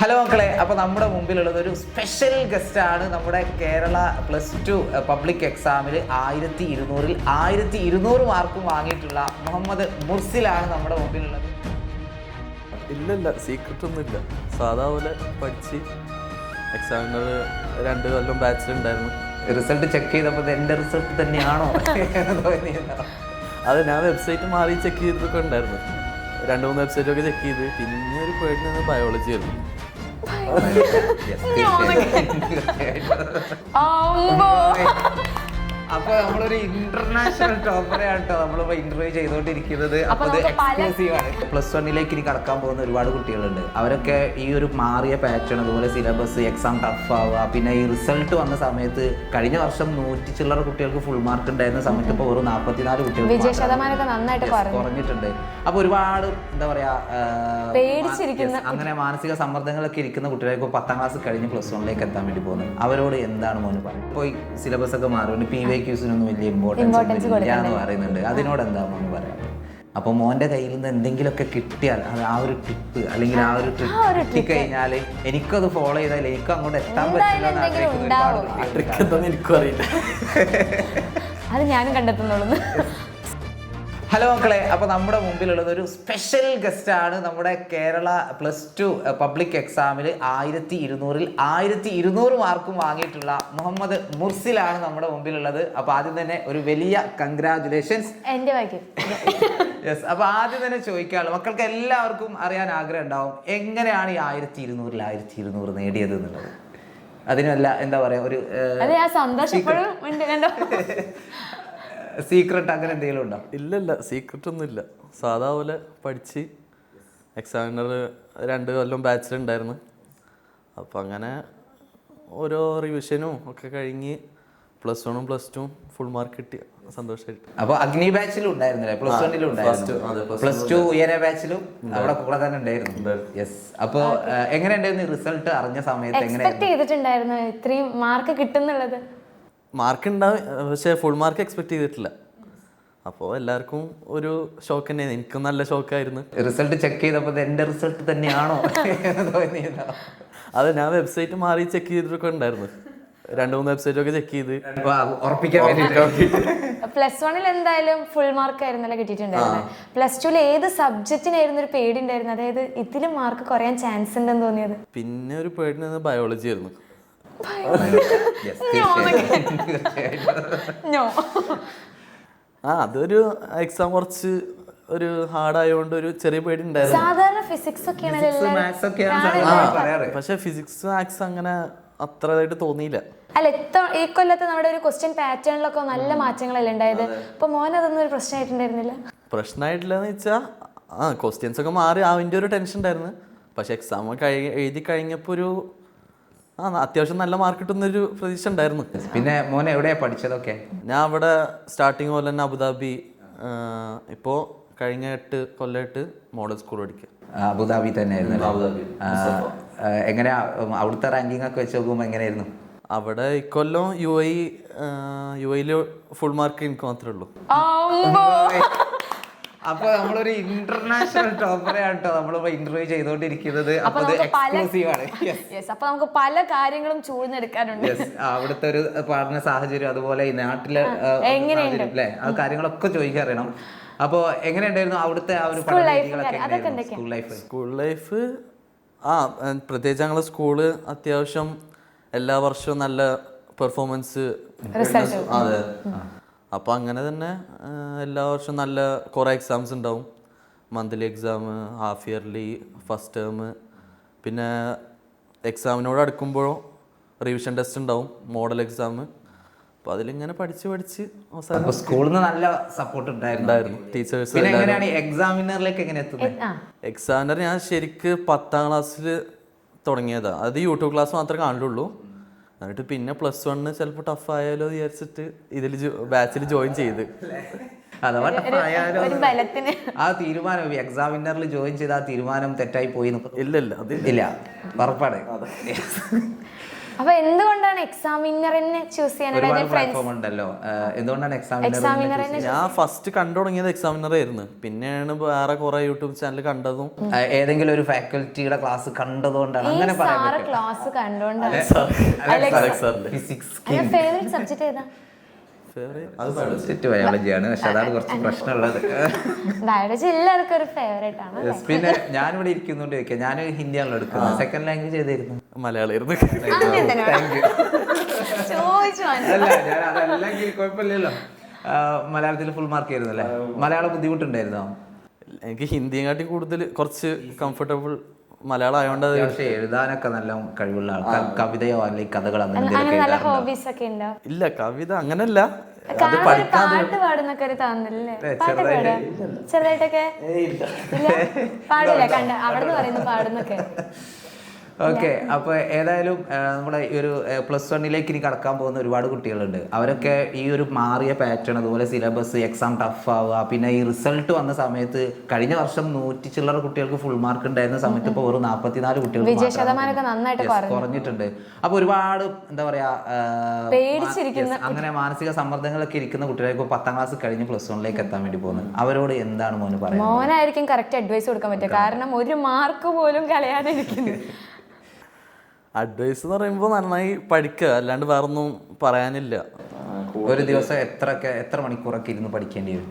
Hello മക്കളെ, അപ്പോൾ നമ്മുടെ മുമ്പിലുള്ളത് ഒരു സ്പെഷ്യൽ ഗസ്റ്റാണ്. നമ്മുടെ കേരള +2 പബ്ലിക് എക്സാമിൽ 1200 മാർക്കും വാങ്ങിയിട്ടുള്ള മുഹമ്മദ് മുർസിലാണ് നമ്മുടെ മുമ്പിലുള്ളത്. ഇല്ല സീക്രട്ട് ഒന്നുമില്ല. സാധാ പോലെ പഠിച്ച് എക്സാമിനർ 2 കൊല്ലം ബാച്ചിലുണ്ടായിരുന്നു. റിസൾട്ട് ചെക്ക് ചെയ്തപ്പോൾ എൻ്റെ റിസൾട്ട് തന്നെയാണോ എന്ന് തോന്നിയതോ? അത് ഞാൻ വെബ്സൈറ്റ് മാറി ചെക്ക് ചെയ്തിട്ടൊക്കെ ഉണ്ടായിരുന്നു. 2-3 വെബ്സൈറ്റൊക്കെ ചെക്ക് ചെയ്ത് പിന്നെ ഒരു പേടി നിന്ന് ബയോളജി ആയിരുന്നു. അപ്പൊ നമ്മളൊരു ഇന്റർനാഷണൽ ടോപ്പറെയാണ് കേട്ടോ നമ്മളിപ്പോ ഇന്റർവ്യൂ ചെയ്തോണ്ടിരിക്കുന്നത്. അപ്പൊ ഇത് എക്സ്ക്ലൂസീവ് ആണ്. +1 ഇനി കടക്കാൻ പോകുന്ന ഒരുപാട് കുട്ടികളുണ്ട്. അവരൊക്കെ ഈ ഒരു മാറിയ പാറ്റേൺ, അതുപോലെ സിലബസ്, എക്സാം ടഫ് ആവുക, പിന്നെ ഈ റിസൾട്ട് വന്ന സമയത്ത് കഴിഞ്ഞ വർഷം 100 ചില്ലറ കുട്ടികൾക്ക് ഫുൾ മാർക്ക് ഉണ്ടായിരുന്ന സമയത്ത് ഇപ്പോൾ ഒരു 44 കുട്ടികൾക്ക് കുറഞ്ഞിട്ടുണ്ട്. അപ്പൊ ഒരുപാട് എന്താ പറയാ, അങ്ങനെ മാനസിക സമ്മർദ്ദങ്ങളൊക്കെ ഇരിക്കുന്ന കുട്ടികൾക്ക് 10ാം ക്ലാസ് കഴിഞ്ഞ് +1 എത്താൻ വേണ്ടി പോകുന്നത്. അവരോട് എന്താണ് മോന് പറയുന്നത്? ഇപ്പോൾ ഈ സിലബസ് ഒക്കെ മാറുകൊണ്ട് PYQസിനൊന്നും വലിയ ഇമ്പോർട്ടൻസ് ഇല്ല എന്ന് പറയുന്നുണ്ട്. അതിനോട് എന്താ മോന് പറയാം? അപ്പോൾ മോന്റെ കയ്യിൽ നിന്ന് എന്തെങ്കിലുമൊക്കെ കിട്ടിയാൽ, അത് ആ ഒരു ടിപ്പ് അല്ലെങ്കിൽ ആ ഒരു ട്രിക്ക് കിട്ടിക്കഴിഞ്ഞാൽ എനിക്കത് ഫോളോ ചെയ്താൽ എനിക്ക് അങ്ങോട്ട് എത്താൻ പറ്റില്ല. എനിക്കും അറിയില്ല, അത് ഞാനും കണ്ടെത്തുന്നുള്ളൂ. ഹലോ മക്കളെ, അപ്പോൾ നമ്മുടെ മുമ്പിലുള്ളത് ഒരു സ്പെഷ്യൽ ഗസ്റ്റാണ്. നമ്മുടെ കേരള +2 പബ്ലിക് എക്സാമിൽ 1200 മാർക്കും വാങ്ങിയിട്ടുള്ള മുഹമ്മദ് മുർസിലാണ് നമ്മുടെ മുമ്പിലുള്ളത്. അപ്പോൾ ആദ്യം തന്നെ ഒരു വലിയ കൺഗ്രാജുലേഷൻസ്. യെസ്. അപ്പോൾ ആദ്യം തന്നെ ചോദിക്കാനുള്ളൂ, മക്കൾക്ക് എല്ലാവർക്കും അറിയാൻ ആഗ്രഹം ഉണ്ടാവും, എങ്ങനെയാണ് ഈ 1200 നേടിയത് എന്നുള്ളത്. അതിനല്ല എന്താ പറയാ, ഒരു സീക്രട്ട് അങ്ങനെ എന്തെങ്കിലും ഉണ്ടോ? ഇല്ല സീക്രട്ട് ഒന്നുമില്ല. സാധാ പോലെ പഠിച്ച് എക്സാമിനർ 2 കൊല്ലം ബാച്ചിലുണ്ടായിരുന്നു. അപ്പം അങ്ങനെ ഓരോ റിവിഷനും ഒക്കെ കഴിഞ്ഞ് +1ഉം +2ഉം ഫുൾ മാർക്ക് കിട്ടി. സന്തോഷമായിട്ട്. അപ്പോൾ അഗ്നി ബാച്ചിലും ഉണ്ടായിരുന്നില്ലേ? +1 ഉണ്ടായിരുന്നു, +2 ഉയര ബാച്ചിലും അവിടെ കൂടെ തന്നെ ഉണ്ടായിരുന്നു. യെസ്. അപ്പോൾ എങ്ങനെ ഉണ്ടായിരുന്നു റിസൾട്ട് അറിഞ്ഞ സമയത്ത്? എങ്ങനെയായിരുന്നു ഇത്രയും മാർക്ക് കിട്ടുന്നുള്ളത്? മാർക്ക് ഉണ്ടാവും, പക്ഷേ ഫുൾ മാർക്ക് എക്സ്പെക്ട് ചെയ്തിട്ടില്ല. അപ്പോൾ എല്ലാവർക്കും ഒരു ഷോക്ക് തന്നെയായിരുന്നു. എനിക്കും നല്ല ഷോക്കായിരുന്നു. റിസൾട്ട് ചെക്ക് ചെയ്തപ്പോൾ എൻ്റെ റിസൾട്ട് തന്നെയാണോ എന്ന് തോന്നിയതോ? അത് ഞാൻ വെബ്സൈറ്റ് മാറി ചെക്ക് ചെയ്തിട്ടൊക്കെ ഉണ്ടായിരുന്നു. 2-3 വെബ്സൈറ്റൊക്കെ ചെക്ക് ചെയ്ത് ഉറപ്പിക്കാൻ വേണ്ടിയിട്ട്. +1 എന്തായാലും ഫുൾ മാർക്ക് ആയിരുന്നല്ലോ കിട്ടിയിട്ടുണ്ടായിരുന്നത്. +2 ഏത് സബ്ജക്റ്റിനായിരുന്നു ഒരു പേടി ഉണ്ടായിരുന്നു? അതായത് ഇതിലും മാർക്ക് കുറയാൻ ചാൻസ് ഉണ്ടെന്ന് തോന്നിയത്? പിന്നെ ഒരു പേടി നിന്ന് ബയോളജി ആയിരുന്നു. അതൊരു എക്സാം കുറച്ച് ഒരു ഹാർഡായതുകൊണ്ട് ഒരു ചെറിയ പേടി ഉണ്ടായിരുന്നു. സാധാരണ ഫിസിക്സ് പക്ഷെ ഫിസിക്സ് മാത്സ് അങ്ങനെ അത്രയായിട്ട് തോന്നിയില്ല. അല്ല, ഈ കൊല്ലത്ത് നമ്മുടെ ഒരു ക്വസ്റ്റ്യൻ പാറ്റേണിലൊക്കെ നല്ല മാറ്റങ്ങളല്ലേ ഉണ്ടായത്? അപ്പൊ മോൻ അതൊന്നും ഒരു പ്രശ്നമായിട്ടുണ്ടായിരുന്നില്ല? പ്രശ്നമായിട്ടില്ലെന്ന് വെച്ചാൽ ക്വസ്റ്റ്യൻസ് ഒക്കെ മാറി അതിൻ്റെ ഒരു ടെൻഷൻ ഉണ്ടായിരുന്നു. പക്ഷെ എക്സാം എഴുതി കഴിഞ്ഞപ്പോൾ ഒരു അത്യാവശ്യം നല്ല മാർക്ക് കിട്ടുന്നൊരു പ്രതീക്ഷ ഉണ്ടായിരുന്നു. പിന്നെ മോൻ എവിടെയാ പഠിച്ചതൊക്കെ? ഞാൻ അവിടെ സ്റ്റാർട്ടിങ് പോലെ തന്നെ അബുദാബി, ഇപ്പോൾ കഴിഞ്ഞ 8 കൊല്ലമായിട്ട് മോഡൽ സ്കൂൾ പഠിക്കുക. അബുദാബി തന്നെയായിരുന്നു. എങ്ങനെയാ അവിടുത്തെ റാങ്കിങ് ഒക്കെ വെച്ച് നോക്കുമ്പോൾ എങ്ങനെയായിരുന്നു? അവിടെ ഇക്കൊല്ലം UAE ഫുൾ മാർക്ക് എനിക്ക് മാത്രമേ ഉള്ളൂ. അപ്പൊ നമ്മളൊരു ഇന്റർനാഷണൽ ടോപ്പറെയാണ് കേട്ടോ നമ്മളിപ്പോ ഇന്റർവ്യൂ ചെയ്തോണ്ടിരിക്കുന്നത്. അപ്പൊ നമുക്ക് പല കാര്യങ്ങളും ചൂഴ്ന്നെടുക്കാനുണ്ട്. അവിടുത്തെ ഒരു പഠന സാഹചര്യം, അതുപോലെ ഈ നാട്ടിലെ അല്ലേ, ആ കാര്യങ്ങളൊക്കെ ചോദിക്കാറിയണം. അപ്പൊ എങ്ങനെയുണ്ടായിരുന്നു അവിടുത്തെ ആ ഒരു സ്കൂൾ ലൈഫ്? പ്രത്യേകിച്ച് ഞങ്ങളെ സ്കൂള് അത്യാവശ്യം എല്ലാ വർഷവും നല്ല പെർഫോമൻസ്. അതെ. അപ്പോൾ അങ്ങനെ തന്നെ എല്ലാ വർഷവും നല്ല കുറേ എക്സാംസ് ഉണ്ടാവും. Monthly exam, half yearly, first term. പിന്നെ എക്സാമിനോട് അടുക്കുമ്പോഴും റിവിഷൻ ടെസ്റ്റ് ഉണ്ടാവും, മോഡൽ എക്സാം. അപ്പോൾ അതിലിങ്ങനെ പഠിച്ച് അവസാനം സ്കൂളിൽ നിന്ന് നല്ല സപ്പോർട്ട് ഉണ്ടായിരുന്നു ടീച്ചേഴ്സ്. എക്സാമിനറിലേക്ക് എങ്ങനെ എത്തുന്നത്? എക്സാമിനർ ഞാൻ ശരിക്ക് 10ാം ക്ലാസ്സിൽ തുടങ്ങിയതാണ്. അത് യൂട്യൂബ് ക്ലാസ് മാത്രമേ കാണുള്ളൂ. എന്നിട്ട് പിന്നെ +1 ചിലപ്പോൾ ടഫ് ആയാലോ വിചാരിച്ചിട്ട് ഇതിൽ ബാച്ചിൽ ജോയിൻ ചെയ്ത്. ആ തീരുമാനം എക്സാമിനറിൽ ജോയിൻ ചെയ്ത ആ തീരുമാനം തെറ്റായി പോയി? ഇല്ല ഉറപ്പാണ്. അപ്പൊ എന്തുകൊണ്ടാണ് എക്സാമിനറിനെ ചൂസ് ചെയ്യാൻ? ഒരുപാട് പ്ലാറ്റ്ഫോം ഉണ്ടല്ലോ, എന്തുകൊണ്ടാണ് എക്സാമിനർ? ഞാൻ ഫസ്റ്റ് കണ്ടു തുടങ്ങിയത് എക്സാമിനർ ആയിരുന്നു, പിന്നെയാണ് വേറെ കുറെ യൂട്യൂബ് ചാനൽ കണ്ടതും. ഏതെങ്കിലും ഒരു ഫാക്കൽറ്റിയുടെ ക്ലാസ് കണ്ടതുകൊണ്ടാണ് അങ്ങനെ പറയാൻ പറ്റും. ക്ലാസ് കണ്ടുകൊണ്ടാണ്. ഫിസിക്സ് ഫേവറേറ്റ് സബ്ജക്ട് ഏതാ? ബയോളജിയാണ്, പക്ഷെ അതാണ് കുറച്ച് പ്രശ്നമുള്ളത്. ബയോളജി എല്ലാവർക്കും ഒരു ഫേവറേറ്റ് ആണ്. പിന്നെ ഞാനിവിടെ ഇരിക്കുന്നുണ്ട് ചോദിക്കാം, ഞാൻ ഹിന്ദിയാണല്ലോ എടുക്കുന്നത്, സെക്കൻഡ് ലാംഗ്വേജ് ഏതായിരുന്നു? മലയാളമായിരുന്നു. അല്ല ഞാൻ അതല്ലെങ്കിൽ കുഴപ്പമില്ലല്ലോ, മലയാളത്തിൽ ഫുൾ മാർക്ക് ആയിരുന്നല്ലേ. മലയാളം ബുദ്ധിമുട്ടുണ്ടായിരുന്നോ? എനിക്ക് ഹിന്ദിയെ കാട്ടി കൂടുതൽ കുറച്ച് കംഫർട്ടബിൾ മലയാളം ആയതുകൊണ്ട്. പക്ഷെ എഴുതാനൊക്കെ നല്ല കഴിവുള്ള ആൾക്കാർ കവിതയോ അല്ലെങ്കിൽ കഥകൾ നല്ല ഹോബീസ് ഒക്കെ ഉണ്ടോ? ഇല്ല, കവിത അങ്ങനല്ല. പാട്ട് പാടുന്നൊക്കെ ഒരു തോന്നല്ലേ? പാട്ട് പാടാ ചെറുതായിട്ടൊക്കെ? പാടില്ല, കണ്ട അവിടുന്ന് പറയുന്നു പാടുന്നൊക്കെ. ഓക്കെ, അപ്പോൾ ഏതായാലും നമ്മുടെ ഈ ഒരു +1 ഇനി കടക്കാൻ പോകുന്ന ഒരുപാട് കുട്ടികളുണ്ട്. അവരൊക്കെ ഈ ഒരു മാറിയ പാറ്റേൺ, അതുപോലെ സിലബസ്, എക്സാം ടഫ് ആവുക, പിന്നെ ഈ റിസൾട്ട് വന്ന സമയത്ത് കഴിഞ്ഞ വർഷം 100 ചില്ലറ കുട്ടികൾക്ക് ഫുൾ മാർക്ക് ഉണ്ടായിരുന്ന സമയത്ത് ഇപ്പോൾ വെറും 44 കുട്ടികൾക്ക് കുറഞ്ഞിട്ടുണ്ട്. അപ്പോൾ ഒരുപാട് എന്താ പറയാ, അങ്ങനെ മാനസിക സമ്മർദ്ദങ്ങളൊക്കെ ഇരിക്കുന്ന കുട്ടികളെ ഇപ്പോൾ 10ാം ക്ലാസ് കഴിഞ്ഞ് +1 എത്താൻ വേണ്ടി പോകുന്നത്, അവരോട് എന്താണ് മോന് പറയുന്നത്? മോനായിരിക്കും കറക്റ്റ് അഡ്വൈസ് കൊടുക്കാൻ പറ്റുക, കാരണം ഒരു മാർക്ക് പോലും കളയാതെ ഇരിക്കുന്നു. അഡ്വൈസ് എന്ന് പറയുമ്പോൾ നന്നായി പഠിക്കുക, അല്ലാണ്ട് വേറൊന്നും പറയാനില്ല. ഒരു ദിവസം എത്ര മണിക്കൂറൊക്കെ ഇരുന്ന് പഠിക്കേണ്ടി വരും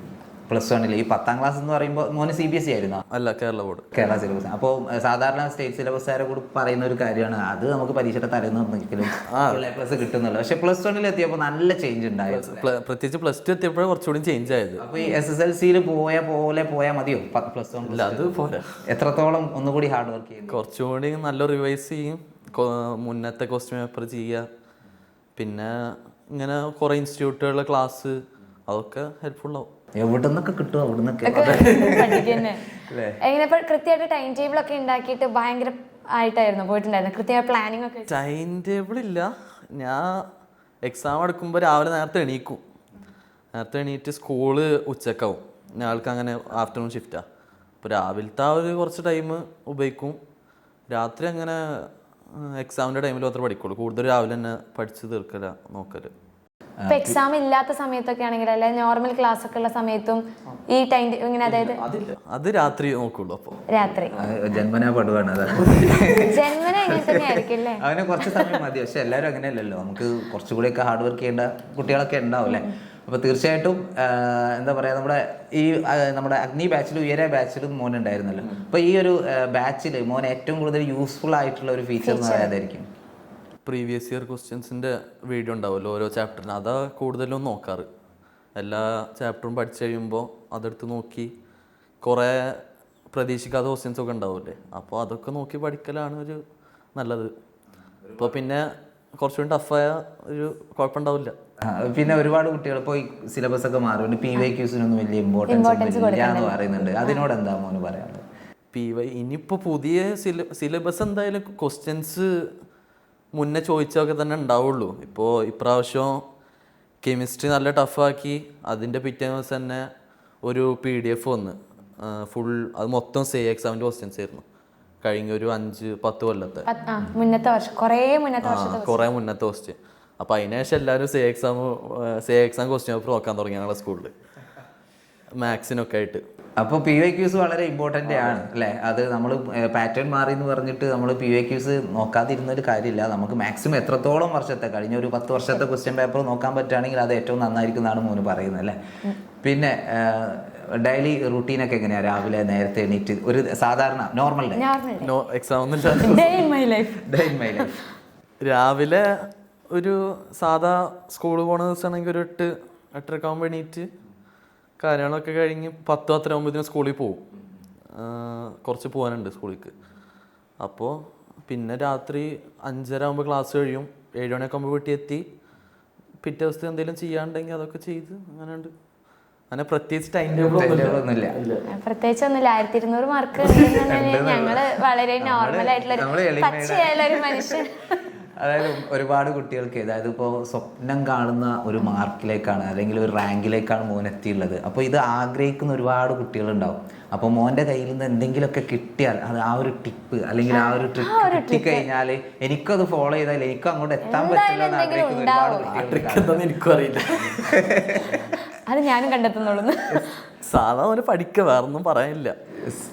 +1? ഈ 10ാം ക്ലാസ് എന്ന് പറയുമ്പോൾ മോന് CBSE ആയിരുന്നോ? അല്ല, കേരള ബോർഡ്, കേരള സിലബസ്. അപ്പോൾ സാധാരണ സ്റ്റേറ്റ് സിലബസുകാരെ കൂടി പറയുന്ന ഒരു കാര്യമാണ്, അത് നമുക്ക് പരീക്ഷയുടെ തലേന്ന് ഒന്നെങ്കിലും A+ കിട്ടുന്നുള്ളൂ. പക്ഷെ +1 എത്തിയപ്പോൾ നല്ല ചേഞ്ച് ഉണ്ടായിരുന്നു, പ്രത്യേകിച്ച് +2 എത്തിയപ്പോഴേ കുറച്ചുകൂടി ചേഞ്ച് ആയത്. അപ്പോൾ ഈ SSLCയിൽ പോയാൽ മതിയോ +1? ഇല്ല, അത് പോരാ. എത്രത്തോളം ഒന്നുകൂടി ഹാർഡ് വർക്ക് ചെയ്യും? കുറച്ചുകൂടി നല്ല റിവൈസ് ചെയ്യും, മുന്നത്തെ ക്വസ്റ്റ്യൻ പേപ്പർ ചെയ്യുക, പിന്നെ ഇങ്ങനെ കുറേ ഇൻസ്റ്റിറ്റ്യൂട്ടുകളിലെ ക്ലാസ്, അതൊക്കെ ഹെൽപ്ഫുൾ ആവും. എവിടെ നിന്നൊക്കെ കിട്ടും, അവിടെ നിന്നൊക്കെ എങ്ങനെ കൃത്യമായിട്ട് ടൈം ടേബിൾ ഒക്കെ ഉണ്ടാക്കിയിട്ട് ഭയങ്കര ആയിട്ടായിരുന്നു പോയിട്ടുണ്ടായിരുന്നു, കൃത്യമായ പ്ലാനിങ് ഒക്കെ? ടൈം ടേബിൾ ഇല്ല, ഞാൻ എക്സാം എടുക്കുമ്പോൾ രാവിലെ നേരത്തെ എണീറ്റ് സ്കൂള് ഉച്ചക്കാവും, ഞങ്ങൾക്ക് അങ്ങനെ ആഫ്റ്റർനൂൺ ഷിഫ്റ്റാണ്. അപ്പോൾ രാവിലത്തെ ആ ഒരു കുറച്ച് ടൈം ഉപയോഗിക്കും, രാത്രി അങ്ങനെ എക്സാമിൻ്റെ ടൈമിൽ മാത്രമേ പഠിക്കുള്ളൂ, കൂടുതൽ രാവിലെ തന്നെ പഠിച്ച് തീർക്കല നോക്കല്. ഇപ്പൊ എക്സാം ഇല്ലാത്ത സമയത്തൊക്കെ ആണെങ്കിൽ, അല്ലെ നോർമൽ ക്ലാസ് ഒക്കെ ഉള്ള സമയത്തും ഈ ടൈം ഇങ്ങനെ, അതായത് അത് രാത്രി നോക്കുള്ളൂ. അപ്പോൾ രാത്രി ജന്മനാ പടുവാണ്, ജന്മന ഇങ്ങനെ തന്നെ ആയിരിക്കും അല്ലേ? അവന് കുറച്ച് സമയം മതി, പക്ഷെ എല്ലാവരും അങ്ങനെയല്ലല്ലോ, നമുക്ക് കുറച്ചുകൂടിയൊക്കെ ഹാർഡ് വർക്ക് ചെയ്യേണ്ട കുട്ടികളൊക്കെ ഉണ്ടാവും അല്ലേ. അപ്പോൾ തീർച്ചയായിട്ടും എന്താ പറയുക, നമ്മുടെ അഗ്നി ബാച്ചിലും ഉയര ബാച്ചിലും മോൻ ഉണ്ടായിരുന്നല്ലോ. അപ്പോൾ ഈ ഒരു ബാച്ചിൽ മോൻ ഏറ്റവും കൂടുതൽ യൂസ്ഫുൾ ആയിട്ടുള്ള ഒരു ഫീച്ചർ എന്ന് പറയാതായിരിക്കും? പ്രീവിയസ് ഇയർ ക്വസ്റ്റ്യൻസിൻ്റെ വീഡിയോ ഉണ്ടാവുമല്ലോ ഓരോ ചാപ്റ്ററിന്, അതാ കൂടുതലും നോക്കാറ്. എല്ലാ ചാപ്റ്ററും പഠിച്ചു കഴിയുമ്പോൾ അതെടുത്ത് നോക്കി, കുറേ പ്രതീക്ഷിക്കാത്ത ക്വസ്റ്റ്യൻസ് ഒക്കെ ഉണ്ടാവില്ലേ, അപ്പോൾ അതൊക്കെ നോക്കി പഠിക്കലാണ് ഒരു നല്ലത്. ഇപ്പോൾ പിന്നെ കുറച്ചുകൂടി ടഫായ ഒരു കുഴപ്പമുണ്ടാവില്ല. പിന്നെ ഒരുപാട് കുട്ടികൾ ഇപ്പോൾ ഈ സിലബസ് ഒക്കെ മാറും, PYQസിനൊന്നും വലിയ ഇമ്പോർട്ടൻസ് ഇല്ല എന്ന് പറയുന്നുണ്ട്, അതിനോട് എന്താ മോന് പറയാനുള്ളത്? ഇനിയിപ്പോൾ പുതിയ സിലബസ് എന്തായാലും ക്വസ്റ്റ്യൻസ് മുന്നേ ചോദിച്ചൊക്കെ തന്നെ ഉണ്ടാവുള്ളൂ. ഇപ്പോൾ ഇപ്രാവശ്യം കെമിസ്ട്രി നല്ല ടഫാക്കി, അതിൻ്റെ പിറ്റേ ദിവസം തന്നെ ഒരു PDF വന്ന് ഫുൾ, അത് മൊത്തം എക്സാമിൻ്റെ ക്വസ്റ്റ്യൻസ് ആയിരുന്നു, കഴിഞ്ഞ ഒരു 5-10 കൊല്ലത്തെ കുറേ മുന്നത്തെ ക്വസ്റ്റ്യൻ. അപ്പോൾ അതിനുശേഷം എല്ലാവരും എക്സാം ക്വസ്റ്റ്യൻ പേപ്പർ നോക്കാൻ തുടങ്ങി ഞങ്ങളുടെ സ്കൂളിൽ, മാത്സിനൊക്കെ ആയിട്ട്. അപ്പോൾ PYQs വളരെ ഇമ്പോർട്ടൻ്റ് ആണ് അല്ലേ? അത് നമ്മൾ പാറ്റേൺ മാറി എന്ന് പറഞ്ഞിട്ട് നമ്മൾ PYQs നോക്കാതിരുന്നൊരു കാര്യമില്ല. നമുക്ക് മാക്സിമം എത്രത്തോളം വർഷത്തെ, കഴിഞ്ഞ ഒരു 10 വർഷത്തെ ക്വസ്റ്റ്യൻ പേപ്പർ നോക്കാൻ പറ്റുകയാണെങ്കിൽ അത് ഏറ്റവും നന്നായിരിക്കും എന്നാണ് മോന് പറയുന്നത് അല്ലേ? പിന്നെ ഡെയിലി റുട്ടീനൊക്കെ എങ്ങനെയാണ്? രാവിലെ നേരത്തെ എണീറ്റ് ഒരു സാധാരണ നോർമൽ എക്സാം ഒന്നുമില്ല, രാവിലെ ഒരു സാധാ സ്കൂൾ പോണ ദിവസമാണെങ്കിൽ ഒരു 8-8:30 ആകുമ്പോൾ എണീറ്റ് കാര്യങ്ങളൊക്കെ കഴിഞ്ഞ് 10-10 ആകുമ്പോഴത്തേനും സ്കൂളിൽ പോകും, കുറച്ച് പോകാനുണ്ട് സ്കൂളിലേക്ക്. അപ്പോൾ പിന്നെ രാത്രി 5:30 ആകുമ്പോൾ ക്ലാസ് കഴിയും, 7 മണിയൊക്കെ ആകുമ്പോൾ വീട്ടിൽ എത്തി, പിറ്റേ ദിവസത്തെ എന്തെങ്കിലും ചെയ്യാണ്ടെങ്കിൽ അതൊക്കെ ചെയ്ത് അങ്ങനെ ഉണ്ട്. അങ്ങനെ പ്രത്യേകിച്ച് ടൈം ടേബിൾ ഒന്നുമില്ല. 1200 മാർക്ക് ഞങ്ങള് വളരെ നോർമൽ ആയിട്ടുള്ള ഒരു മനുഷ്യൻ. അതായത് ഒരുപാട് കുട്ടികൾക്ക് അതായത് ഇപ്പോൾ സ്വപ്നം കാണുന്ന ഒരു മാർക്കിലേക്കാണ് അല്ലെങ്കിൽ ഒരു റാങ്കിലേക്കാണ് മോൻ എത്തിയുള്ളത്. അപ്പോൾ ഇത് ആഗ്രഹിക്കുന്ന ഒരുപാട് കുട്ടികളുണ്ടാവും. അപ്പോൾ മോൻ്റെ കയ്യിൽ നിന്ന് എന്തെങ്കിലുമൊക്കെ കിട്ടിയാൽ അത് ആ ഒരു ടിപ്പ് അല്ലെങ്കിൽ ആ ഒരു ട്രിക്ക് കിട്ടിക്കഴിഞ്ഞാൽ എനിക്കത് ഫോളോ ചെയ്താൽ എനിക്കും അങ്ങോട്ട് എത്താൻ പറ്റില്ല എന്ന് ആഗ്രഹിക്കുന്ന ഒരുപാട് കുട്ടികളുണ്ടാവും. എനിക്കും അറിയില്ല, അത് ഞാനും കണ്ടെത്തുന്നുള്ളൂ. സാധാ പോലെ പഠിക്കുക, വേറൊന്നും പറയാനില്ല.